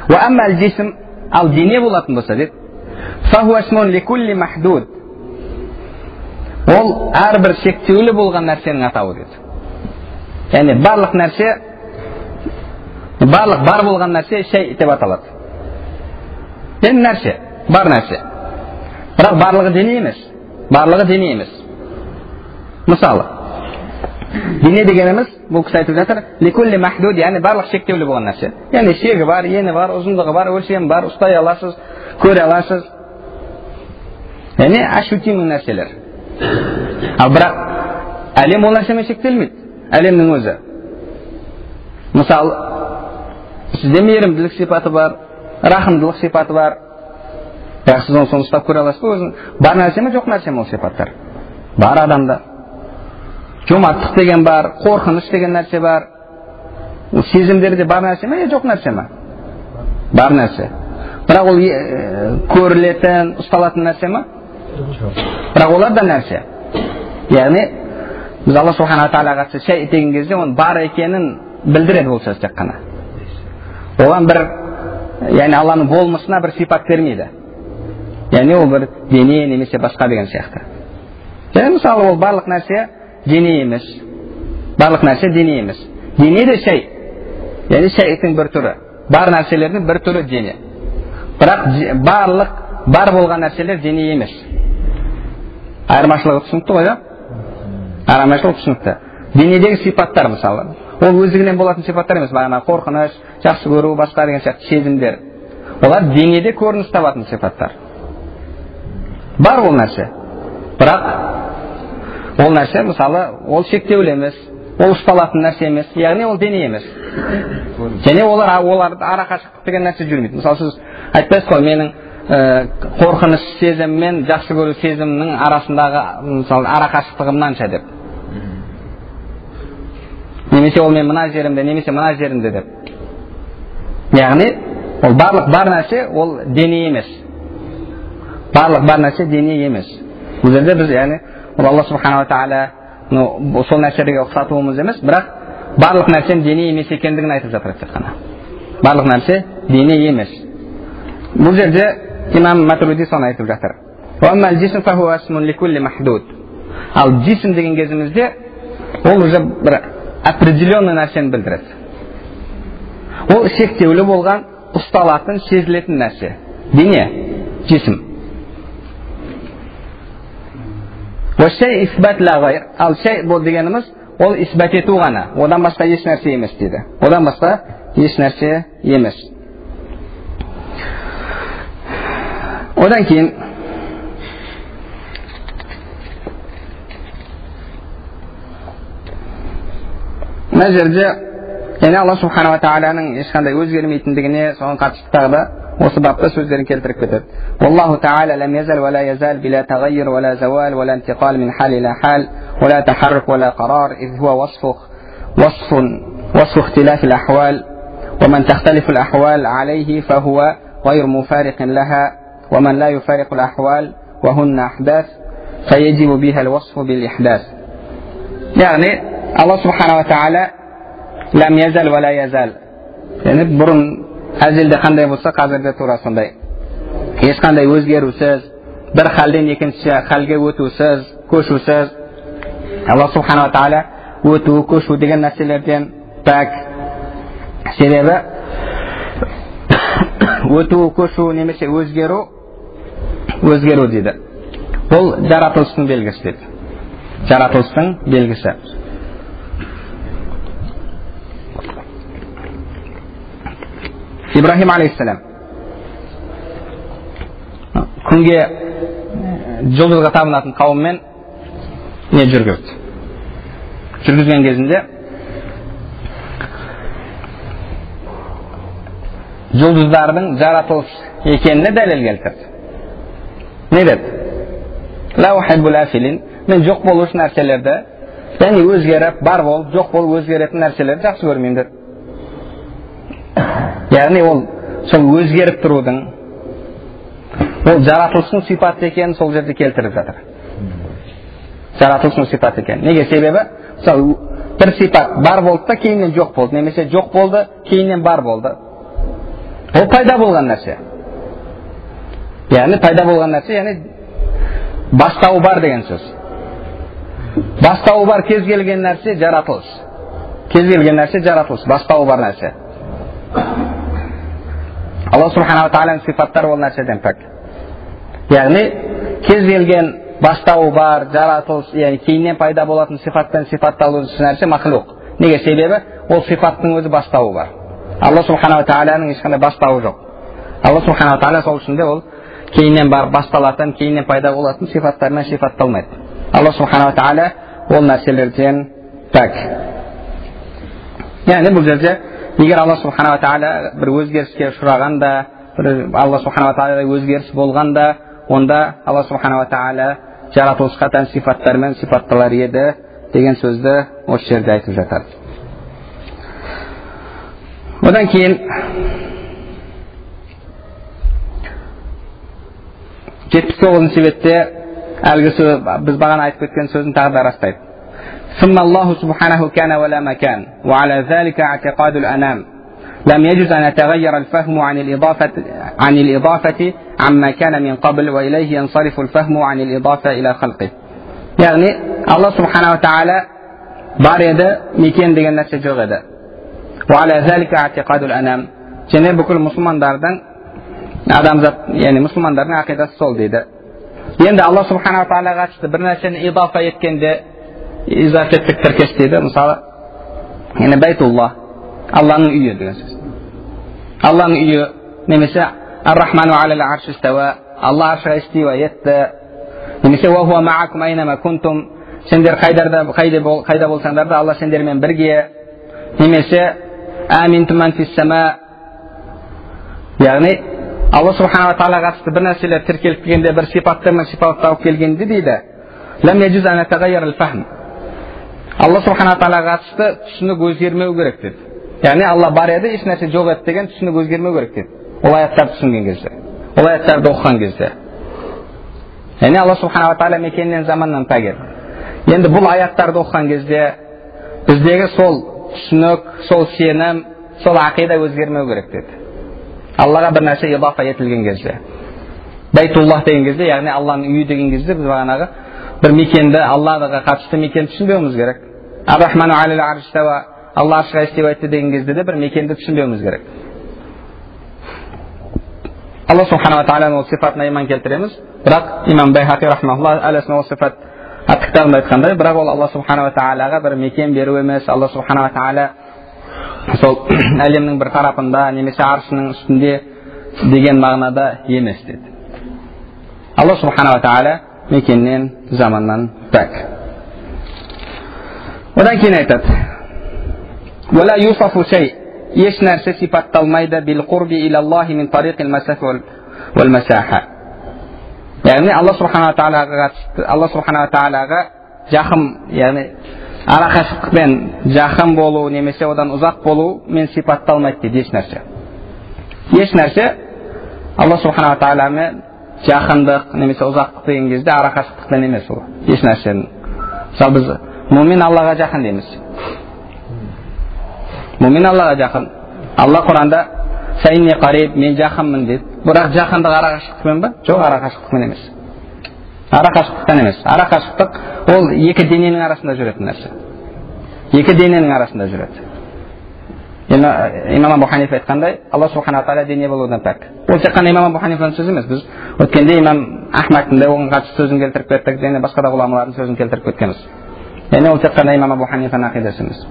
وأما الجسم ал дене болатын болса дейді, فهو اسم لكل محدود. Ол әрбір шектеулі болған нәрсенің атауы дейді. Яғни барлық нәрсе, барлық бар болған нәрсе şey деп аталады. Яғни нәрсе, бар нәрсе. Бірақ барлығы дене емес. Барлығы дене емес. Мысалы, дене дегеніміз, бұл кісі айтып жатыр, ликулли махдуд, яғни барлық шектеулі болған нәрсе. Яғни шегі бар, ені бар, ұзындығы бар, өлшемі бар, ұстай аласыз, көре аласыз. Яғни ашутимі нәрселер. Ал бірақ әлем ол нәрсемен шектелмейді. Әлемнің өзі. Мысалы, сізде мейірімділік сипаты бар, рахымдылық сипаты бар. Бірақ сіз оны соны ұстап көре аласыз ба өзін? Бар нәрсе ме, жоқ нәрсе ме ол сипаттар? Бар адамда. Жомарттық деген бар, қорқыныш деген нәрсе бар. Сезімдерде бар нәрсе ме, жоқ нәрсе ме? Бар нәрсе. Бірақ ол көрілетін, ұсталатын нәрсе ме? Бірақ олар да нәрсе. Яғни біз Алла субхана тағалаға қатысты шай деген кезде оның бар екенін білдіреді бұл сөз тек қана. Оған бір, яғни Алланың болмысына бір сипат бермейді. Яғни ол бір дене немесе басқа деген сияқты. Яғни мысалы ол барлық нәрсе дене емес. Барлық нәрсе дене емес. Дене де шай. Яғни шайдың бір түрі. Бар нәрселердің бір түрі дене. Бірақ барлық бар болған нәрселер дене емес. Айырмашылығы түсінікті ғой, да? Айырмашылығы түсінікті. Денедегі сипаттар мысалы. Ол өздігінен болатын сипаттар емес. Бағана қорқыныш, жақсы көру, басқа деген сияқты сезімдер. Олар денеде көрініс табатын сипаттар. Бар ол нәрсе. Бірақ ол нәрсе мысалы ол шектеулі емес, ол ұсталатын нәрсе емес, яғни ол дене емес. Және оларды ара қашықтық деген нәрсе жүрмейді. Мысалы сіз айтпайсыз ғой, менің қорқыныш сезім мен жақсы көру сезімнің арасындағы мысалы ара қашықтығы мынанша деп. Немесе ол мен мына жерімде, немесе мына жерімде деп. Яғни ол барлық бар нәрсе ол дене емес. Барлық бар нәрсе дене емес. Бұл жерде біз яғни Алла субханала тағала сол нәрселерге ұқсатуымыз емес, бірақ барлық нәрсенің дене емес екендігін айтып жатыр тек қана. Барлық нәрсе дене емес. Бұл жерде имам Матуриди соны айтып жатыр. Ал жисм деген кезімізде ол уже бір определенный нәрсені білдіреді. Ол шектеулі болған, ұсталатын, сезілетін нәрсе. Дене, жисм. Ал шай бұл дегеніміз ол исбат ету ғана. Одан басқа еш нәрсе емес дейді. Одан басқа еш нәрсе емес. Одан кейін мына жерде яғни Алла субханала тағаланың ешқандай өзгермейтіндігіне соған қатысты тағы да осы бапта сөздерін келтіріп кетеді. Аллаху тағала лам язал ва ла язал bila тағайир ва ла завал ва ла интиқал min хал иля хал ва ла тахаррук ва ла қарар إذ هو وصف اختلاف الأحوال ومن تختلف الأحوال عليه فهو غير مفارق لها ومن لا يفارق الأحوال وهن أحداث فيجب بها الوصف بالإحداث. يعني الله سبحانه وتعالى لم يزل ولا يزال. Yani burun әзелде қандай болса, қазірде тура сондай. Ешқандай өзгерусіз, бір халден екінші халге өтусіз, көшусіз. Алла субханала тағала өту, көшу деген нәрселерден пәк. Себебі өту, көшу немесе өзгеру дейді. Бұл жаратылыстың белгісі дейді. Жаратылыстың белгісі. Ибрахим алейхиссалам күнге жұлдызға табынатын қауыммен не жүргізді? Жүргізген кезінде жұлдыздардың жаратылыс екеніне дәлел келтірді. Не деді? Ла ухиббул афилин. Мен жоқ болушы нәрселерді, яғни өзгеріп, бар болып, жоқ болып өзгеретін нәрселерді жақсы көрмеймін деді. Яғни ол сол өзгеріп тұрудың, ол жаратылыстың сипаты екенін сол жерде келтіріп жатыр. Жаратылыстың сипаты екен. Неге? Себебі сол бір сипат бар болды да кейіннен жоқ болды, немесе жоқ болды, кейіннен бар болды. Ол пайда болған нәрсе. Яғни пайда болған нәрсе, яғни бастауы бар деген сөз. Бастауы бар кез келген нәрсе жаратылыс. Кез келген нәрсе жаратылыс, бастауы бар нәрсе. Алла субханала тағаланың сипаттары ол нәрседен пәк. Яғни кез келген бастауы бар жаратылыс, яғни кейіннен пайда болатын сипаттан сипатталушы нәрсе махлуқ. Неге? Себебі ол сипаттың өзі бастауы бар. Алла субханала тағаланың ешқандай бастауы жоқ. Алла субханала тағала сол үшін де ол кейіннен бар басталатын, кейіннен пайда болатын сипаттармен сипатталмайды. Алла субханала тағала ол нәрселерден пәк. Яғни бұл жерде егер Алла субханала тағала бір өзгеріске ұшырағанда, Алла субханала тағала өзгеріс болғанда, онда Алла субханала тағала жаратылысқа тән сипаттармен сипатталар еді деген сөзді осы жерде айтып жатады. Одан кейін 79-шы бетте әлгі біз бағана айтып кеткен сөзін тағы да растайды. ثم الله سبحانه كان ولا مكان وعلى ذلك اعتقاد الأنام لم يجوز أن يتغير الفهم عن الإضافة عما كان من قبل وإليه ينصرف الفهم عن الإضافة إلى خلقه. يعني الله سبحانه وتعالى бар еді, мекен деген нәрсе жоқ еді. وعلى ذلك اعتقاد الأنام. және бүкіл мұсылмандардың адамзат, яғни мұсылмандардың ақидасы сол дейді. Енді Алла субханала тағалаға қатысты бір нәрсені идафа еткенде изафеттік тіркес дейді. Мысалы, Байтулла, Алланың үйі деген сөз. Алланың үйі, немесе Ар-Рахману алал арши истава, Алла аршыға истива етті. Немесе ва хуа маакум айнама кунтум, сендер қайда болсаңдар да Алла сендермен бірге. Немесе аминтум ман фис сама. Яғни Алла субханала тағалаға қатысты бір нәрселер тіркеліп келгенде, бір сипаттармен сипатталып келгенде дейді, лам яджуз ан ятағайяр ал-фахм. Алла субханала тағалаға қатысты түсінік өзгермеу керек деді. Яғни Алла бар еді, еш нәрсе жоқ еді деген түсінік өзгермеу керек деді. Ол аяттарды түсінген кезде, ол аяттарды оқыған кезде. Яғни Алла субханала тағала мекеннен заманнан пәк еді. Енді бұл аяттарды оқыған кезде біздегі сол түсінік, сол сенім, сол ақида өзгермеу керек деді. Аллаға бір нәрсе идафа етілген кезде. Байтуллах деген кезде, яғни Алланың үйі деген кезде біз бағанағы бір мекенді, Аллаға қатысты мекенді түсінбеуіміз керек. Ар-Рахману алал арши истава, Алла аршыға истива етті деген кезде де бір мекенді түсінбеуіміз керек. Алла субханала тағаланың ол сифатына иман келтіреміз, бірақ имам Байхақи рахмахуллах әлесін ол сифат кітабында айтқандай, бірақ ол Алла субханала тағалаға бір мекен беру емес. Алла субханала тағала сол әлемнің бір тарапында немесе аршының үстінде деген мағынада емес деді. Алла субханала тағала мекеннен, заманнан пәк. Одан кейін айтады, ولا يوصف شيء, еш нәрсе сипатталмайды بالقرب إلى الله من طريق المسافة والمساحة. Яғни Алла субханала тағалаға жақын, яғни арақашықтықпен жақын болу немесе одан ұзақ болу мен сипатталмайды дейді еш нәрсе. Еш нәрсе Алла субханала тағаламен жақындық немесе ұзақтық деген кезде арақашықтықпен емес ол. Еш нәрсенің. Мысалы біз мумин Аллаға жақын дейміз. Мумин Аллаға жақын. Алла Құранда фаинни қариб, мен жақынмын дейді. Бірақ жақындық арақашықтықпен ба? Жоқ, арақашықтықпен емес. Арақашықтықтан емес. Арақашықтық ол екі дененің арасында жүретін нәрсе. Екі дененің арасында жүреді. имам Абу Ханифа айтқандай, Алла субхана тағала дене болудан пәк. Ол тек қана имам Абу Ханифаның сөзі емес. Біз өткенде имам Ахмадтың да оған қатысты сөзін келтіріп кеттік, және басқа да ғұламалардың сөзін келтіріп кеткенбіз. Яғни ол тек қана имам Абу Ханифаның ақидасы емес.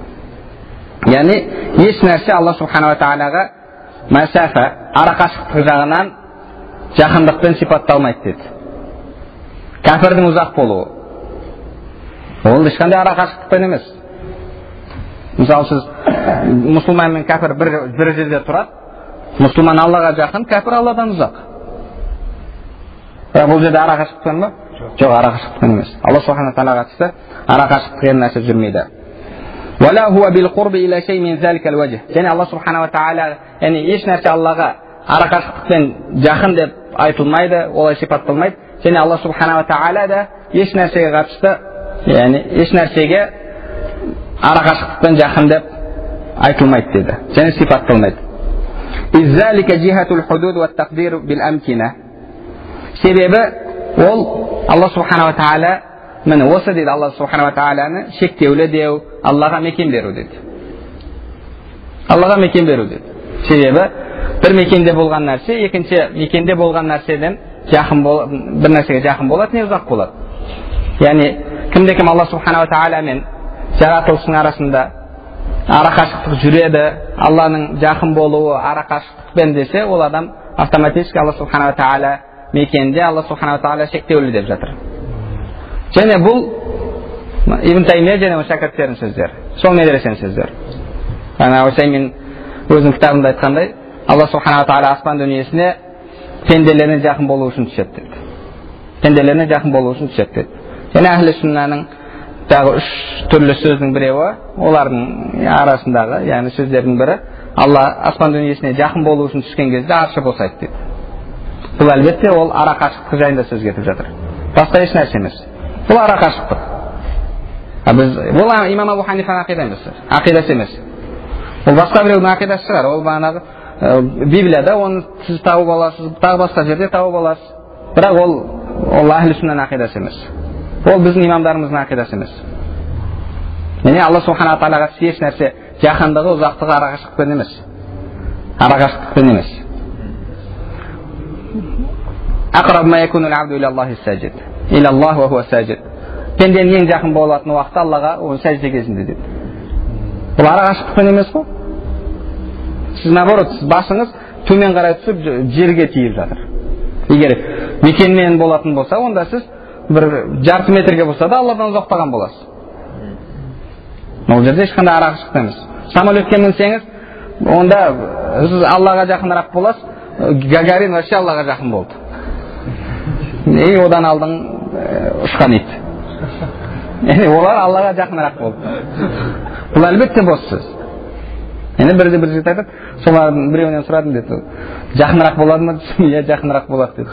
Яғни еш нәрсе Алла субхана тағалаға мәсафа, арақашықтық жағынан жақындықпен сипатталмайды деді. Кәпірдің ұзақ болуы, ол ешқандай арақашықтықпен емес. Мысалы, сіз мұсылман мен кәпір бір жерде тұрады, мұсылман Аллаға жақын, кәпір Алладан ұзақ. Бұл жерде арақашықтықпен ба? Жоқ, арақашықтықпен емес. Алла субхана тағалаға қатысты арақашықтық деген нәрсе жүрмейді. ولا هو بالقرب إلى شيء من ذلك الوجه. يعني الله سبحانه وتعالى يعني еш нәрсе Аллаға арақашықтықпен жақын деп айтылмайды, олай сипатталмайды. Және Алла субхана ва тағала да еш нәрсеге қатысты, яғни еш нәрсеге арақашықтықпен жақын деп айтылмайды деді. Және сипатталмайды. Иззалика жихатул худуд ва тақдир бил амкина. Себебі ол Алла субхана ва тағала міне осы дейді, Алла субхана ва тағаланы шектеулі деу, Аллаға мекен беру деді. Аллаға мекен беру деді. Себебі бір мекенде болған нәрсе, екінші мекенде болған нәрседен бір нәрсеге жақын болады, не ұзақ болады. Яғни кімде кім Алла субхана ва тағала мен жаратылысының арасында арақашықтық жүреді, Алланың жақын болуы арақашықтықпен десе, ол адам автоматически Алла субхана ва тағала мекенде Алла субхана ва тағала шектеулі деп жатыр. Және бұл Ибн Таймия және шәкірттерінің сөздері, сол медресенің сөздері. Усаймин өзінің кітабында айтқандай, Алла субхана ва тағала аспан дүниесіне пенделеріне жақын болу үшін түседі деді. Пенделеріне жақын болу үшін түседі деді. Және әхлі сүннаның тағы үш түрлі сөздің біреуі, олардың арасындағы, яғни сөздердің бірі, Алла аспан дүниесіне жақын болу үшін түскен кезде аршы босайды деді. Бұл әлбетте ол арақашықтық жайында сөз кетіп жатыр. Басқа еш нәрсе емес. Бұл арақашықтық. Бұл имам Абу Ханифаның ақидасы емес. Ол басқа біреудің ақидасы шығар. Ол бағанағы Библияда оны сіз тауып аласыз, тағы басқа жерде тауып аласыз. Бірақ ол әхлі сүннаның ақидасы емес. Ол біздің имамдарымыздың ақидасы емес. Яғни Алла субхана тағалаға еш нәрсе жақындығы, ұзақтығы арақашықтықпен емес. Арақашықтықпен емес. Aqrab ma yakunu al-'abdu ila Allahi sajid. Ila Allah wa huwa sajid. Пенденің ең жақын болатын уақытта Аллаға ол сәжде кезінде деді. Бұл арақашықтықпен емес қой. Сіз наоборот, басыңыз төмен қарай түсіп жерге тиіп жатыр. Егер мекенмен болатын болса, онда сіз бір жарты метрге болса да Алладан ұзақтаған боласыз. Ол жерде ешқандай арақашықтық емес. Самолетке мінсеңіз, онда сіз Аллаға жақынырақ боласыз. Гагарин вообще Аллаға жақын болды. Одан алдың ұшқан ит. Олар Аллаға жақынырақ болды. Бұл әлбетте бос сөз. Бірде бір жігіт айтады, солардың біреуінен сұрадым деді. Жақынырақ болады ма? Иә, жақынырақ болады деді.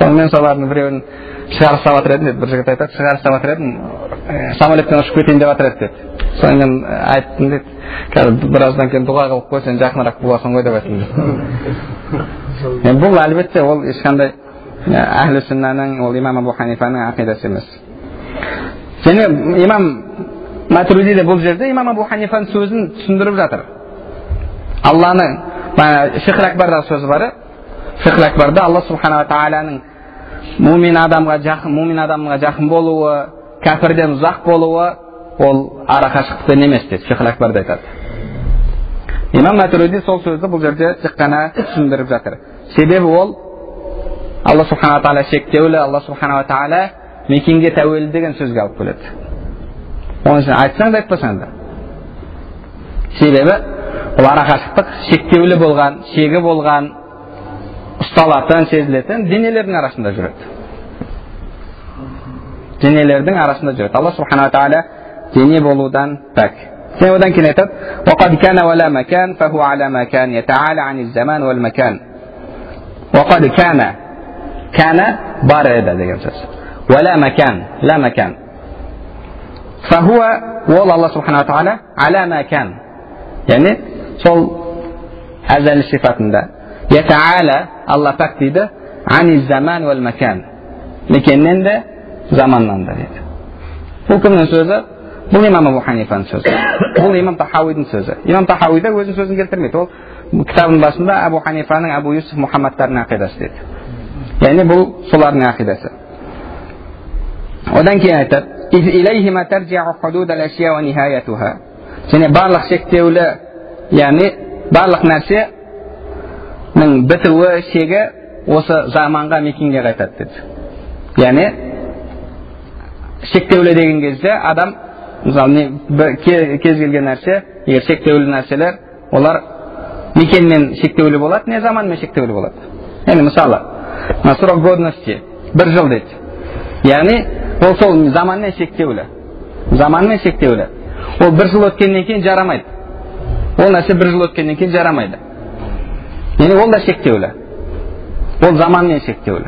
Сонымен солардың біреуін шығарып салып жатыр едім деді. Бір жігіт айтады, шығарып салып жатыр едім, самолеттен ұшып кетейін деп жатыр еді деді. Сонымен айттым деді, қазір біраздан кейін дұға қылып қой, сен жақынырақ боласың ғой деп айттым деді. Бұл әлбетте ол ешқандай әхлі сүннаның, ол имам Абу Ханифаның ақидасы емес. Және имам Матуриди де бұл жерде имам Абу Ханифаның сөзін түсіндіріп жатыр. Алланың Фиқх Акбардағы сөзі бар. Фиқх Акбарда Алла субхана ва тағаланың мумин адамға жақын болуы, кәпірден ұзақ болуы, ол арақашықтықпен емес дейді. Фиқх Акбарда айтады. Имам Матуриди сол сөзді бұл жерде тек қана түсіндіріп жатыр. Себебі ол Алла субхана ва тағала шектеулі, Алла субхана ва тағала мекенге тәуелді деген сөзге алып келеді. Оның үшін айтсаң да айтпасаң да. Себебі ол арақашықтық шектеулі болған, шегі болған, ұсталатын, сезілетін денелердің арасында жүреді. Денелердің арасында жүреді. Алла субхана ва тағала дене болудан пәк. Және одан кейін айтады: وَقَدْ كَانَ وَلَا مَكَانَ فَهُوَ عَلَى مَكَانٍ يَتَعَالَى عَنِ الزَّمَانِ وَالْمَكَانِ. وَقَدْ كَانَ бар еді деген сөз. وَلَا مَكَانَ, لا مكان. فهو والله سبحانه وتعالى على ما كان. يعني сол әзәл сифатында يتعالى الله пәк дейді عن الزمان والمكان. Мекеннен де, заманнан да дейді. Бұл кімнің сөзі? Бұл имам Абу Ханифаның сөзі. Бұл имам Тахауидің сөзі. Имам Тахауи да өзінің сөзін келтірмейді. Ол кітабының басында Абу Ханифаның Абу Юсуф Мұхаммадтардың ақидасы деді. Яғни бұл солардың ақидасы. Одан кейін айтады: "Из илейхима тарджиу худудал ашия ва нихаятуха." Және барлық шектеулі, яғни барлық нәрсенің бітуі, шегі осы заманға, мекенге қайтады деді. Яғни шектеулі деген кезде адам, мысалы, кез келген нәрсе, егер шектеулі нәрселер, олар мекенмен шектеулі болады, не заманмен шектеулі болады. Яғни мысалы, срок годности 1 жыл дейді. Яғни ол сол заманмен шектеулі. Заманмен шектеулі. Ол 1 жыл өткеннен кейін жарамайды. Ол нәрсе 1 жыл өткеннен кейін жарамайды. Яғни ол да шектеулі. Ол заманмен шектеулі.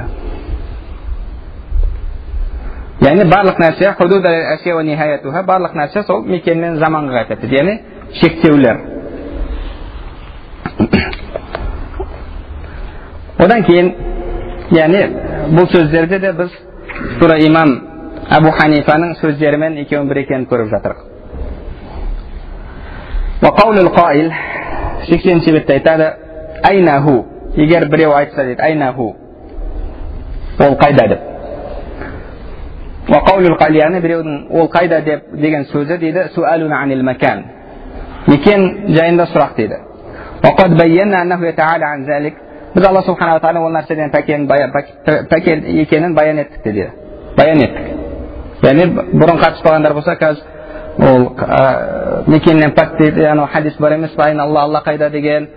Яғни барлық нәрсе, худуд ал-ашия ва нихаятуха, барлық нәрсе сол мекенмен заманға қайтады. Яғни шектеулер. Одан кейін, яғни бұл сөздерде де біз тура имам Абу Ханифаның сөздерімен екеуін бір екенін көріп жатырық. Ва қаулул қаил, 80 бетте айтады: "Айнаху", егер біреу айтса дейді, "Айнаху", ол қайда деп. Ва қаулул қаил, яғни біреудің ол қайда деген сөзі дейді, "Суалун анил макан", мекен жайында сұрақ дейді. Ва қад байянна аннаху ятаала ан залик, біз Алла субханала тағала ол нәрседен пәк екенін баян еттік дейді. Баян еттік. Яғни бұрын қатыспағандар болса, қазір ол мекеннен пәк дейді, анау хадис бар емес па, Алла қайда деген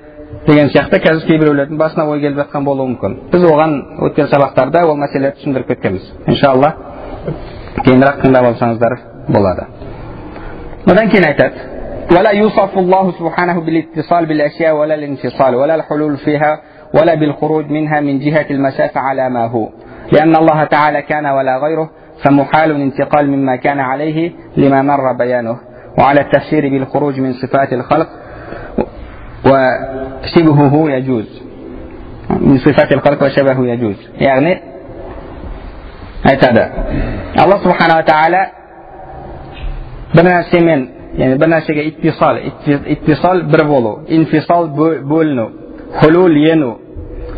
сияқты қазір кейбіреулердің басына ой келіп жатқан болуы мүмкін. Біз оған өткен сабақтарда ол мәселелерді түсіндіріп кеткенбіз. Иншалла кейінірек тыңдап алсаңыздар болады. Одан кейін айтады: "Вала юсафу Аллаху субханаху бил иттисал бил ашия вала ал инфисал вала ал хулул фиха ولا بالخروج منها من جهة المسافة على ما هو لأن الله تعالى كان ولا غيره فمحال الانتقال مما كان عليه لما مر بيانه وعلى التفسير بالخروج من صفات الخلق وشبهه يجوز من صفات الخلق وشبهه يجوز." يعني aytadi, Alloh subhanahu va taala bir narsaмен, ya'ni bir narsaga ittisol bir bo'lu, infisol bo'linu, hulul yenu,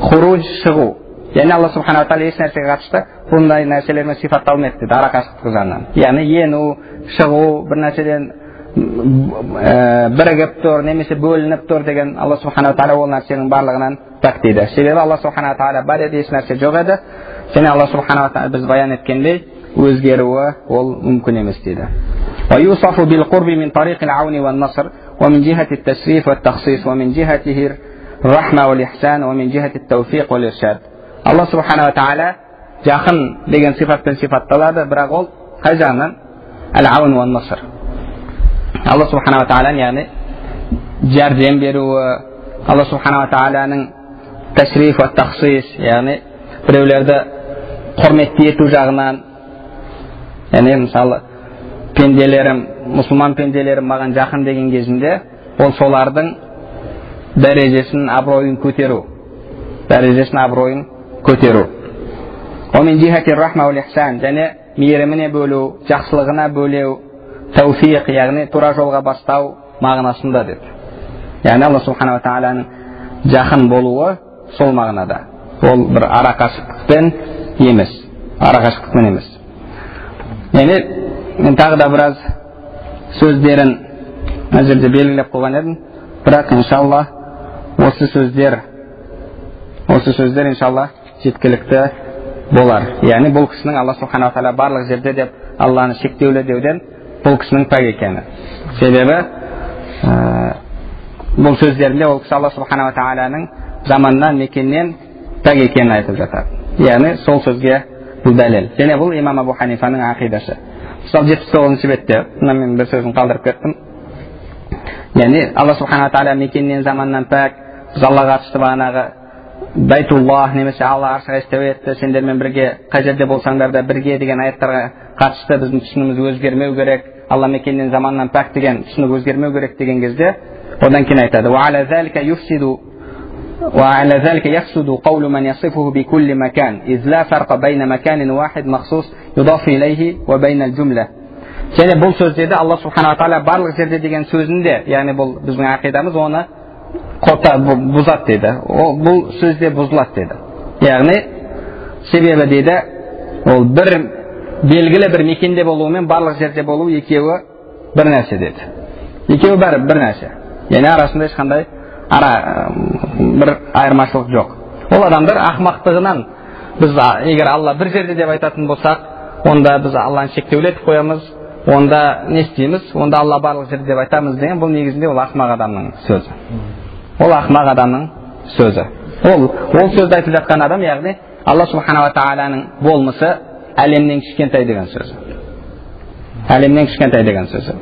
xuruj sig'u. Ya'ni Alloh subhanahu va taala hech narsaga qarshi bunday narsalarni sifatlolmaydi dedi, araqashlik qilgandan. Ya'ni yenu, sig'u bir narsadan birigib tur, nemisi bo'linib tur degan Alloh subhanahu va taala o narsaning barlig'idan pok deydi. Sebebi Alloh subhanahu va taala bar edi, hech narsa yo'q edi. Seni Alloh subhanahu va taala biz bayon etgandek o'zgaruvi ol mumkin emas dedi. Va yusafu bil qurbi min tariq al-awn wa an-nasr wa min jihati at-tasrif wa at-takhsis wa min jihatihi ar-rahma wal ihsan wa min jihati at-tawfiq wal irshad. Alloh subhanahu va taala yaqin degan sifatdan sifatlanadi, biroq ol qayerdan? Al-awn wa an-nasr. Alloh subhanahu va taala ya'ni jardam beruvi, Alloh subhanahu va taalaning tashrif va taxsis, ya'ni birovlarda hurmatli etu жағынан, ya'ni мысалы пенделерім, мұсылман пенделерім маған жақын деген кезінде, ол солардың дәрежесін, абыройын көтеру. Омен жихати рахма вал ихсан, және мейіріміне бөлу, жақсылығына бөлеу, тауфиқ, яғни тура жолға бастау мағынасында деді. Яғни Алла субхана ва тааланың жақын болуы сол мағынада. Ол бір арақашықтықпен емес. Яғни мен тағы да біраз сөздерін мына жерде белгілеп қойған едім, бірақ иншалла осы сөздер иншалла жеткілікті болар. Яғни бұл кісінің Алла субхана ва таала барлық жерде деп Алланы шектеулі деуден бұл кісінің пәк екені. Себебі бұл сөздерінде ол кісі Алла субхана ва тааланың заманнан, мекеннен пәк екенін айтып жатады. Яғни сол сөзге бұл дәлел. Және бұл имам Абу Ханифаның ақидасы. Мысалы 79 бетте мен бір сөзін қалдырып кеттім. Яғни Алла субхана ва таала мекеннен, заманнан пәк. Біз Аллаға қатысты бағанағы Байтуллах немесе Алла аршыға істеу етті, сендермен бірге, қай жерде болсаңдар да бірге деген аяттарға қатысты біздің түсінігіміз өзгермеу керек. Алла мекеннен, заманнан пәк деген түсінік өзгермеу керек деген кезде, одан кейін айтады: وعلى ذلك يفسد قول من يصفه بكل مكان إذ لا فرق بين مكان واحد مخصوص يضاف إليه وبين الجملة және бұл сөзде де Алла субханала тағала барлық жерде деген сөзінде, яғни бұл біздің ақидамыз, оны бұзады дейді. Бұл сөзде бұзылады дейді. Яғни себебі дейді, ол бір белгілі бір мекенде болуымен барлық жерде болу екеуі бір нәрсе деді. Екеуі бір нәрсе. Яғни арасында ешқандай бір айырмашылық жоқ. Ол адамдар ақымақтығынан, біз егер Алла бір жерде деп айтатын болсақ, онда біз Алланы шектеулетіп қоямыз, онда не істейміз, онда Алла барлық жерде деп айтамыз деген, бұл негізінде ол ақымақ адамның сөзі. Ол ақымақ адамның сөзі. Ол сөзді айтып жатқан адам, яғни Алла субханала тағаланың болмысы әлемнен кішкентай деген сөзі. Әлемнен кішкентай деген сөзі.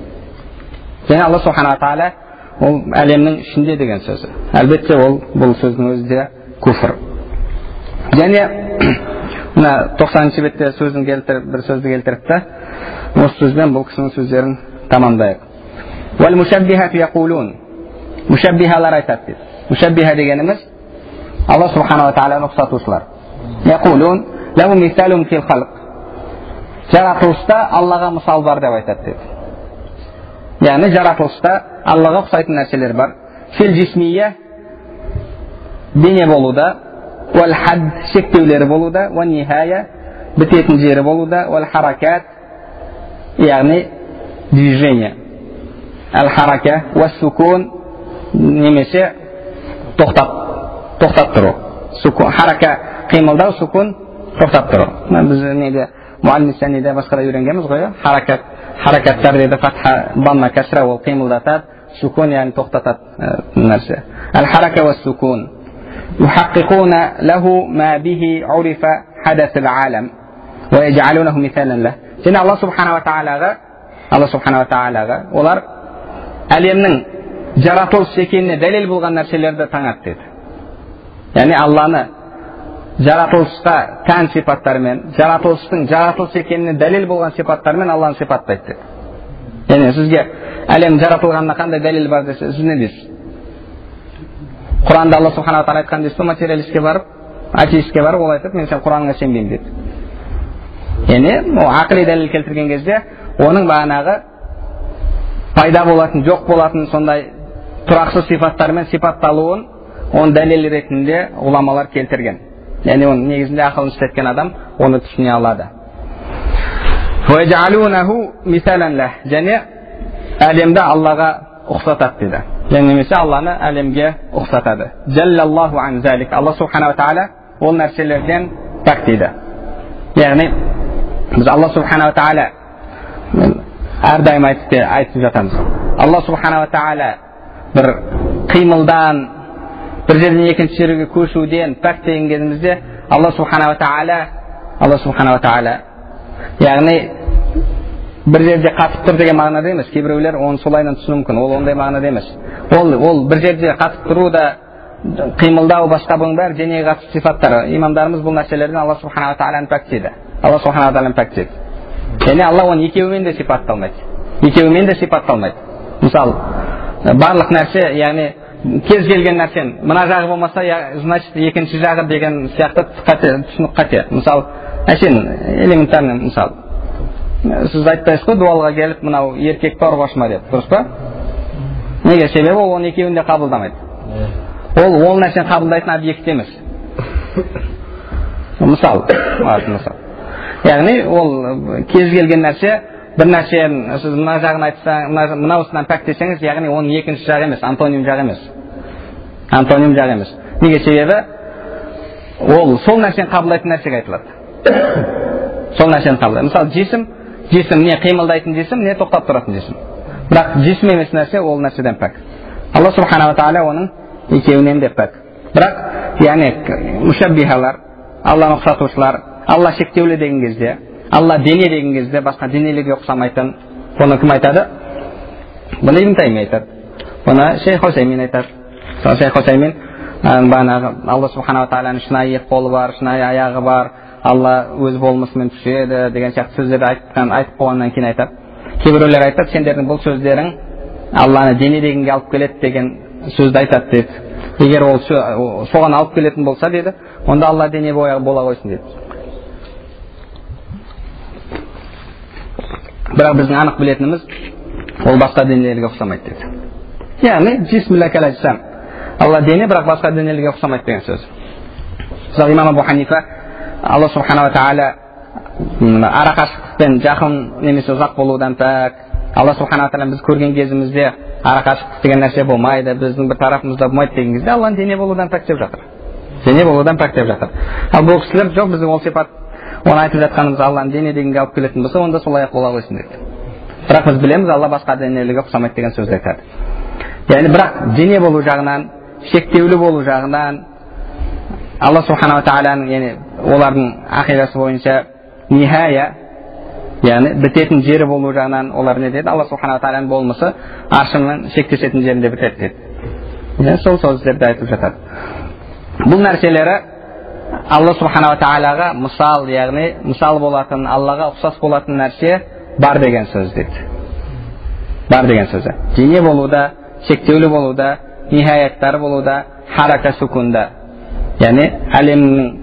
Және Алла субханала тағала ол әлемнің ішінде деген сөзі. Әлбетте бұл сөздің өзі де күфір. Және мына 90-шы бетте бір сөзді келтіріпті. Осы сөзбен бұл кісінің сөздерін тамамдайық. Вал мушаббихату яқулун. Мушаббихалар айтады дейді. Мушаббиха дегеніміз Алла субханала тағаланы ұқсатушылар. Яқулун лаху мисалун фил халқ. Жаратылыста Аллаға мысал бар деп айтады дейді. Яғни жаратылыста Аллаға ұқсайтын нәрселер бар. Фил жисмия, дене болуда, вал хад, шектеулері болуда, вал нихая, бітетін жері болуда, вал харакат, яғни движение. Ал харака, вал сукун, немесе тоқтап тұру. Харака қимылдау, сукун тоқтап тұру. Біз неде муаллимисанеде басқада үйренгенбіз ғой. Харакаттар деді фатха, банна, кәсра, ол қимылдатады, сукун яғни тоқтатады нәрсе. Ал-харака ва сукун юхаққиқуна лаху ма бихи урифа хадас ал-алам ва яджалунаху мисалан лах. Және Алла субханала тағалаға олар әлемнің жаратылыс екеніне дәлел болған нәрселерді таңады деді. Яғни Алланы жаратылысқа тән сипаттармен, жаратылыстың жаратылыс екеніне дәлел болған сипаттармен Алланы сипаттайды деді. Яғни сізге әлем жаратылғанына қандай дәлел бар десе, сіз не дейсіз? Құранда Алла субханала тағала айтқан дейсіз, материалистке барып, атеистке барып, ол айтады, мен сен Құраныңа сенбеймін деді. Яғни ақли дәлел келтірген кезде оның бағанағы пайда болатын, жоқ болатын сондай тұрақсыз сипаттармен сипатталуын оның дәлел ретінде ғұламалар келтірген. Яғни оның негізінде ақылын істеткен адам оны түсіне алады. Және әлемді Аллаға ұқсатады дейді. Және немесе Алланы әлемге ұқсатады. Джаллаллаху ан залик. Алла субханала тағала ол нәрселерден пәк дейді. Яғни біз Алла субханала тағала әрдайым айтып жатамыз. Алла субханала тағала бір қимылдан, бір жерден екінші жерге көшуден пәк деген кезімізде Алла субханала тағала яғни бір жерде қатып тұр деген мағынада емес. Кейбіреулер оны солайынан түсіну мүмкін. Ол ондай мағынада емес. Ол бір жерде қатып тұру да, қимылдау, басқа бұның бәрі денеге қатысты сипаттар. Имамдарымыз бұл нәрселерден Алла субханала тағаланы пәк дейді. Алла субханала тағаланы пәк дейді. Яғни Алла оны екеуімен де сипатталмайды. Мысалы, барлық нәрсе, яғни кез келген нәрсен мына жағы болмаса, значит екінші жағы деген сияқты түсінік қате. Мысалы, элементарный мысал. Сіз айтпайсыз ғой, дуалға келіп, мынау еркекті ұрғашма деп, дұрыс па? Неге? Себебі ол оны екеуін де қабылдамайды. Ол нәрсені қабылдайтын объект емес. Мысал. Яғни ол кез келген нәрсе, бір нәрсені сіз мына жағын айтсаң, мынауысынан пәк десеңіз, яғни оның екінші жағы емес, антоним жағы емес. Неге? Себебі ол сол нәрсені қабылдайтын нәрсеге айтылады. Сол нәрсені қабылдайды. Мысалы, жесім не қимылдайтын жесім, не тоқтап тұратын жесім. Бірақ жесім емес нәрсе ол нәрседен пәк. Алла субханала тағала оның екеуінен де пәк. Бірақ, яғни мушаббихалар, Алланы ұқсатушылар, Алла шектеулі деген кезде, Алла дене деген кезде басқа денелерге ұқсамайтын. Бұны кім айтады? Бұны Ибн Таймия айтады. Бұны Шейх Усаймин айтады. Шейх Усаймин Алла субханала тағаланың шынайы қолы бар, шынайы аяғы бар, Алла өз болмысымен түседі деген сияқты сөздерді айтып қойғаннан кейін айтады. Кейбіреулер айтады, сендердің бұл сөздерің Алланы дене дегенге алып келеді деген сөзді айтады деді. Егер ол соған алып келетін болса деді, онда Алла дене бола қойсын деді. Бірақ біздің анық білетініміз ол басқа денелерге ұқсамайды деді. Яғни жисмилля каладжсам. Алла дене, бірақ басқа денелерге ұқсамайды деген сөз. Мысалы имам Абу Ханифа Алла субханала тағала арақашықтықпен жақын немесе ұзақ болудан пәк. Алла субханала тағала біз көрген кезімізде арақашықтық деген нәрсе болмайды, біздің бір тарапымызда болмайды деген кезде Алланы дене болудан пәк деп жатыр. Дене болудан пәк деп жатыр. Ал бұл кісілер жоқ, біздің ол сипат, оны айтып жатқанымыз Алланы дене дегенге алып келетін болса, онда солай ақ бола қойсын дейді. Бірақ біз білеміз, Алла басқа денелерге ұқсамайды деген сөзді айтады. Яғни бірақ дене болу жағынан, шектеулі болу жағынан Алла субханала тағаланың, яғни олардың ақидасы бойынша нихая, яғни бітетін жері болу жағынан олар не деді? Алла субханала тағаланың болмысы аршының шектесетін жерінде бітеді деді. Яғни сол сөздерді айтып жатады. Бұл нәрселері Алла субханала тағалаға мысал, яғни мысал болатын, Аллаға ұқсас болатын нәрсе бар деген сөз деді. Бар деген сөзі. Дене болуда, шектеулі болуда, нихаяттары болуда, харака сукунда. Яғни әлемнің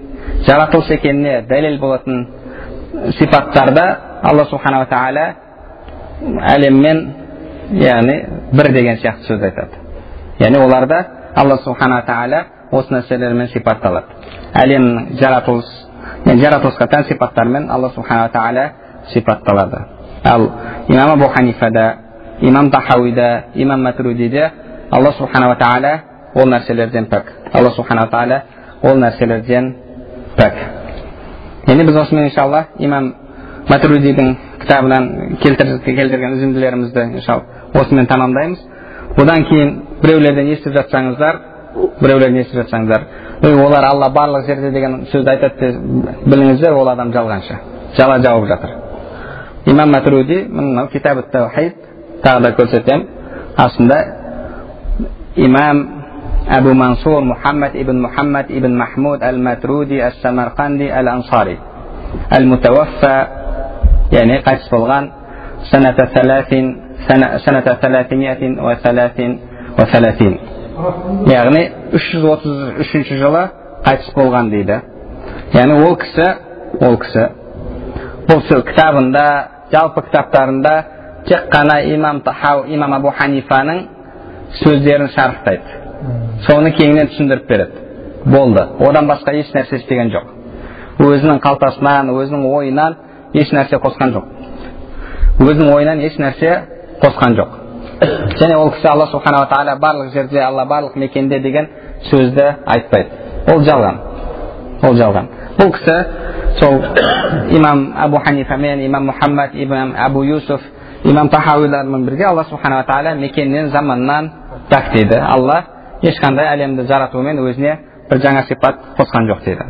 жаратылыс екеніне дәлел болатын сипаттарда Алла субханала тағала әлеммен, яғни бір деген сияқты сөз айтады. Яғни оларда Алла субханала тағала осы нәрселермен сипатталады. Әлемнің жаратылысқа тән сипаттармен Алла субханала тағала сипатталады. Ал имам Абу Ханифада, имам Тахауида, имам Матуридиде Алла субханала тағала ол нәрселерден пәк. Алла субханала тағала ол нәрселерден пәк. Яғни біз осымен иншалла имам Матуридидің кітабынан келтірген үзінділерімізді иншалла осымен тамамдаймыз. Бұдан кейін біреулерден естіп жатсаңыздар, олар Алла барлық жерде деген сөзді айтады біліңіздер, ол адам жалғаншы. Жала жауып жатыр. Имам Матуриди мынау китабы таухид тағы да көрсетем. Астында имам Абу Мансур Мухаммад ибн Махмуд al-Matruди al-Samarqandi al-Ansari al-Mutawaffa, яғни қайтыс болған саната 333, яғни 333 жылы қайтыс болған дейді. Яғни ол кісі бұл кітабында, жалпы кітаптарында тек қана имам Абу Ханифаның сөздерін шарықтайды. Соны кеңінен түсіндіріп береді. Болды. Одан басқа еш нәрсе істеген жоқ. Өзінің қалтасынан, өзінің ойынан еш нәрсе қосқан жоқ. Және ол кісі Алла субханала тағала барлық жерде, Алла барлық мекенде деген сөзді айтпайды. Ол жалған. Бұл кісі сол имам Абу Ханифамен, имам Мухаммад, имам Абу Юсуф, имам Тахауилармен бірге Алла субханала тағала мекеннен, заманнан пәк дейді. Алла ешқандай әлемді жаратумен өзіне бір жаңа сипат қосқан жоқ дейді.